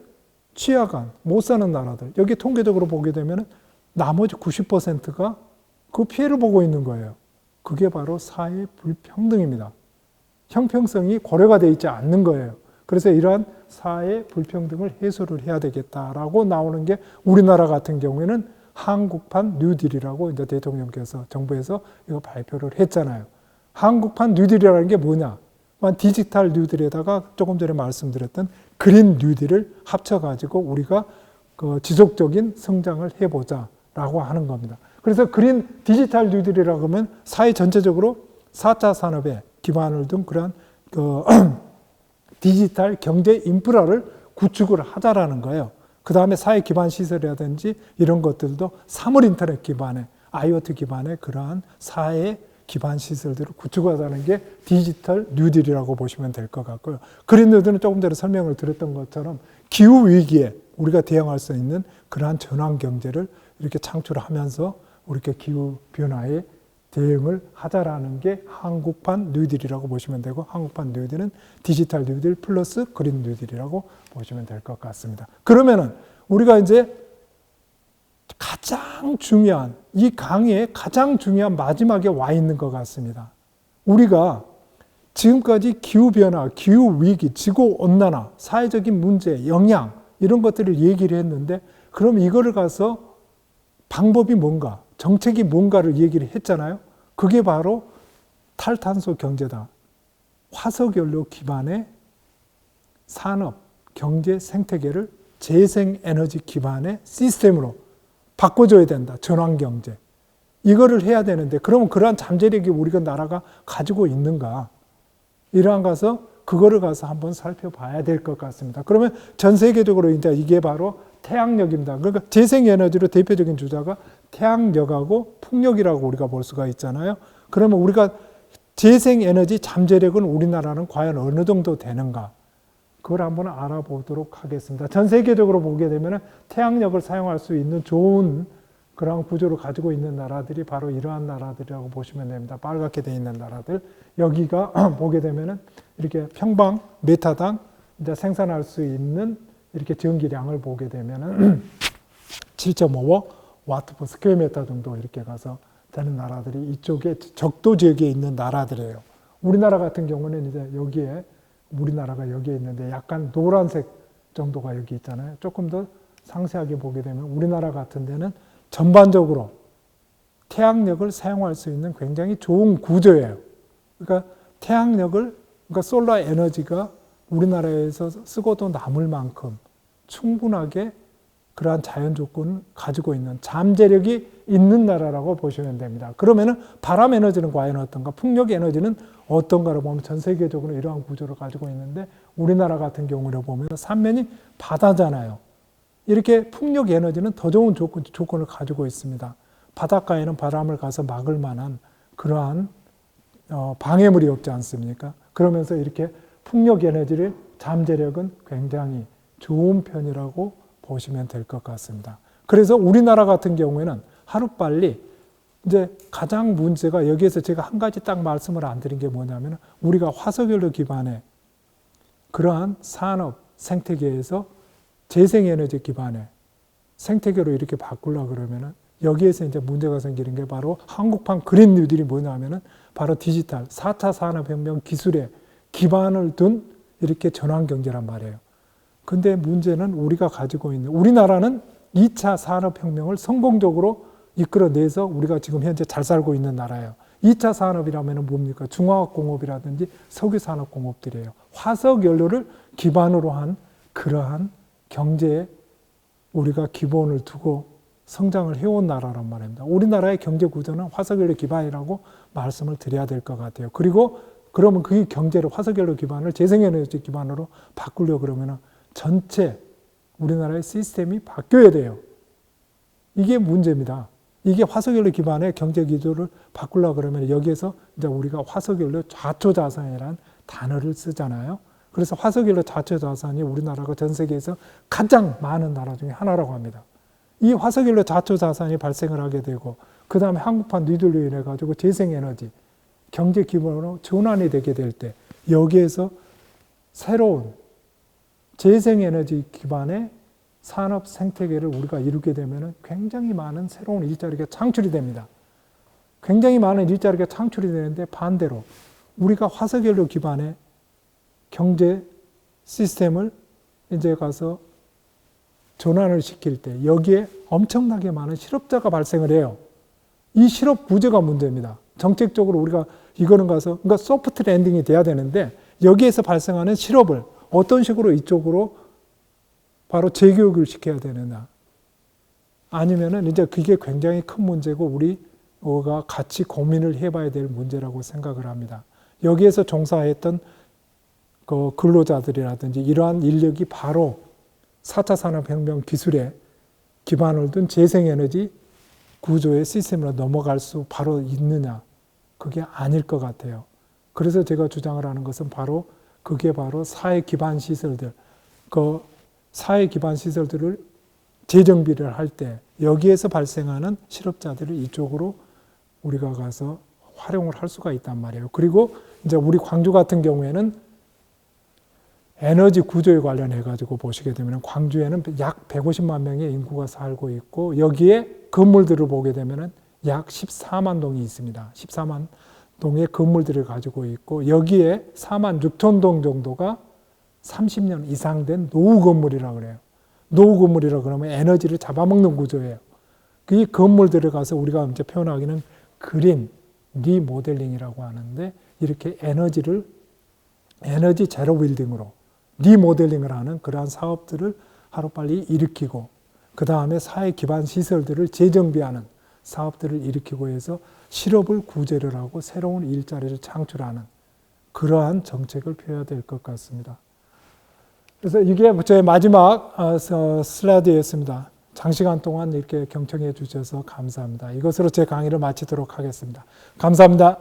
취약한, 못 사는 나라들. 여기 통계적으로 보게 되면 나머지 90%가 그 피해를 보고 있는 거예요. 그게 바로 사회 불평등입니다. 형평성이 고려가 되어 있지 않는 거예요. 그래서 이러한 사회 불평등을 해소를 해야 되겠다라고 나오는 게 우리나라 같은 경우에는 한국판 뉴딜이라고 이제 대통령께서 정부에서 이거 발표를 했잖아요. 한국판 뉴딜이라는 게 뭐냐? 디지털 뉴딜에다가 조금 전에 말씀드렸던 그린 뉴딜을 합쳐가지고 우리가 그 지속적인 성장을 해보자라고 하는 겁니다. 그래서 그린 디지털 뉴딜이라고 하면 사회 전체적으로 4차 산업에 기반을 둔 그런 디지털 경제 인프라를 구축을 하자라는 거예요. 그 다음에 사회 기반 시설이라든지 이런 것들도 사물 인터넷 기반의 IoT 기반의 그러한 사회 기반 시설들을 구축하자는 게 디지털 뉴딜이라고 보시면 될 것 같고요. 그린 뉴딜은 조금 전에 설명을 드렸던 것처럼 기후 위기에 우리가 대응할 수 있는 그러한 전환 경제를 이렇게 창출하면서 우리가 기후 변화에 대응을 하자라는 게 한국판 뉴딜이라고 보시면 되고 한국판 뉴딜은 디지털 뉴딜 플러스 그린 뉴딜이라고 보시면 될 것 같습니다. 그러면은 우리가 이제 가장 중요한 이 강의의 가장 중요한 마지막에 와 있는 것 같습니다. 우리가 지금까지 기후변화, 기후위기, 지구온난화, 사회적인 문제, 영향 이런 것들을 얘기를 했는데 그럼 이거를 가서 방법이 뭔가, 정책이 뭔가를 얘기를 했잖아요. 그게 바로 탈탄소 경제다. 화석연료 기반의 산업, 경제, 생태계를 재생에너지 기반의 시스템으로 바꿔줘야 된다. 전환경제. 이거를 해야 되는데 그러면 그러한 잠재력이 우리가 나라가 가지고 있는가. 이러한 가서 그거를 가서 한번 살펴봐야 될 것 같습니다. 그러면 전 세계적으로 이제 이게 바로 태양력입니다. 그러니까 재생에너지로 대표적인 주자가 태양력하고 풍력이라고 우리가 볼 수가 있잖아요. 그러면 우리가 재생에너지 잠재력은 우리나라는 과연 어느 정도 되는가? 그걸 한번 알아보도록 하겠습니다. 전 세계적으로 보게 되면 태양력을 사용할 수 있는 좋은 그런 구조를 가지고 있는 나라들이 바로 이러한 나라들이라고 보시면 됩니다. 빨갛게 되어 있는 나라들. 여기가 보게 되면 이렇게 평방 메타당 이제 생산할 수 있는 이렇게 전기량을 보게 되면 7.5 와트 퍼 스퀘어미터 정도 이렇게 가서 되는 나라들이 이쪽에 적도 지역에 있는 나라들이에요. 우리나라 같은 경우는 이제 여기에 우리나라가 여기에 있는데 약간 노란색 정도가 여기 있잖아요. 조금 더 상세하게 보게 되면 우리나라 같은 데는 전반적으로 태양력을 사용할 수 있는 굉장히 좋은 구조예요. 그러니까 태양력을, 그러니까 솔라 에너지가 우리나라에서 쓰고도 남을 만큼 충분하게 그러한 자연 조건을 가지고 있는 잠재력이 있는 나라라고 보시면 됩니다. 그러면은 바람 에너지는 과연 어떤가? 풍력 에너지는 어떤가를 보면 전 세계적으로 이러한 구조를 가지고 있는데 우리나라 같은 경우를 보면 삼면이 바다잖아요. 이렇게 풍력 에너지는 더 좋은 조건을 가지고 있습니다. 바닷가에는 바람을 가서 막을 만한 그러한 방해물이 없지 않습니까? 그러면서 이렇게 풍력 에너지를 잠재력은 굉장히 좋은 편이라고 보시면 될 것 같습니다. 그래서 우리나라 같은 경우에는 하루빨리 이제 가장 문제가 여기에서 제가 한 가지 딱 말씀을 안 드린 게 뭐냐면 우리가 화석연료 기반의 그러한 산업 생태계에서 재생에너지 기반의 생태계로 이렇게 바꾸려고 그러면은 여기에서 이제 문제가 생기는 게 바로 한국판 그린 뉴딜이 뭐냐면은 바로 디지털 4차 산업혁명 기술에 기반을 둔 이렇게 전환 경제란 말이에요. 근데 문제는 우리가 가지고 있는, 우리나라는 2차 산업혁명을 성공적으로 이끌어내서 우리가 지금 현재 잘 살고 있는 나라예요. 2차 산업이라면 뭡니까? 중화학공업이라든지 석유산업공업들이에요. 화석연료를 기반으로 한 그러한 경제에 우리가 기본을 두고 성장을 해온 나라란 말입니다. 우리나라의 경제 구조는 화석연료 기반이라고 말씀을 드려야 될 것 같아요. 그리고 그러면 그 경제를 화석연료 기반을 재생에너지 기반으로 바꾸려고 그러면 전체 우리나라의 시스템이 바뀌어야 돼요. 이게 문제입니다. 이게 화석연료 기반의 경제 기조를 바꾸려고 그러면 여기에서 이제 우리가 화석연료 좌초자산이라는 단어를 쓰잖아요. 그래서 화석연료 좌초자산이 우리나라가 전 세계에서 가장 많은 나라 중에 하나라고 합니다. 이 화석연료 좌초자산이 발생을 하게 되고 그 다음에 한국판 뉴딜로 인해 가지고 재생에너지 경제 기반으로 전환이 되게 될 때 여기에서 새로운 재생에너지 기반의 산업 생태계를 우리가 이루게 되면 굉장히 많은 새로운 일자리가 창출이 됩니다. 굉장히 많은 일자리가 창출이 되는데 반대로 우리가 화석연료 기반의 경제 시스템을 이제 가서 전환을 시킬 때 여기에 엄청나게 많은 실업자가 발생을 해요. 이 실업 구조가 문제입니다. 정책적으로 우리가 이거는 가서 그러니까 소프트 랜딩이 돼야 되는데 여기에서 발생하는 실업을 어떤 식으로 이쪽으로 바로 재교육을 시켜야 되느냐. 아니면은 이제 그게 굉장히 큰 문제고 우리가 같이 고민을 해봐야 될 문제라고 생각을 합니다. 여기에서 종사했던 그 근로자들이라든지 이러한 인력이 바로 4차 산업혁명 기술에 기반을 둔 재생에너지 구조의 시스템으로 넘어갈 수 바로 있느냐. 그게 아닐 것 같아요. 그래서 제가 주장을 하는 것은 바로 그게 바로 사회 기반 시설들, 그 사회 기반 시설들을 재정비를 할 때 여기에서 발생하는 실업자들을 이쪽으로 우리가 가서 활용을 할 수가 있단 말이에요. 그리고 이제 우리 광주 같은 경우에는 에너지 구조에 관련해 가지고 보시게 되면 광주에는 약 150만 명의 인구가 살고 있고 여기에 건물들을 보게 되면 약 14만 동이 있습니다. 14만 동의 건물들을 가지고 있고 여기에 4만 6천 동 정도가 30년 이상 된 노후 건물이라고 그래요. 노후 건물이라고 그러면 에너지를 잡아먹는 구조예요. 이 건물들을 가서 우리가 이제 표현하기는 그린 리모델링이라고 하는데 이렇게 에너지 제로 빌딩으로 리모델링을 하는 그러한 사업들을 하루빨리 일으키고 그 다음에 사회 기반 시설들을 재정비하는 사업들을 일으키고 해서 실업을 구제를 하고 새로운 일자리를 창출하는 그러한 정책을 펴야 될 것 같습니다. 그래서 이게 제 마지막 슬라이드였습니다. 장시간 동안 이렇게 경청해 주셔서 감사합니다. 이것으로 제 강의를 마치도록 하겠습니다. 감사합니다.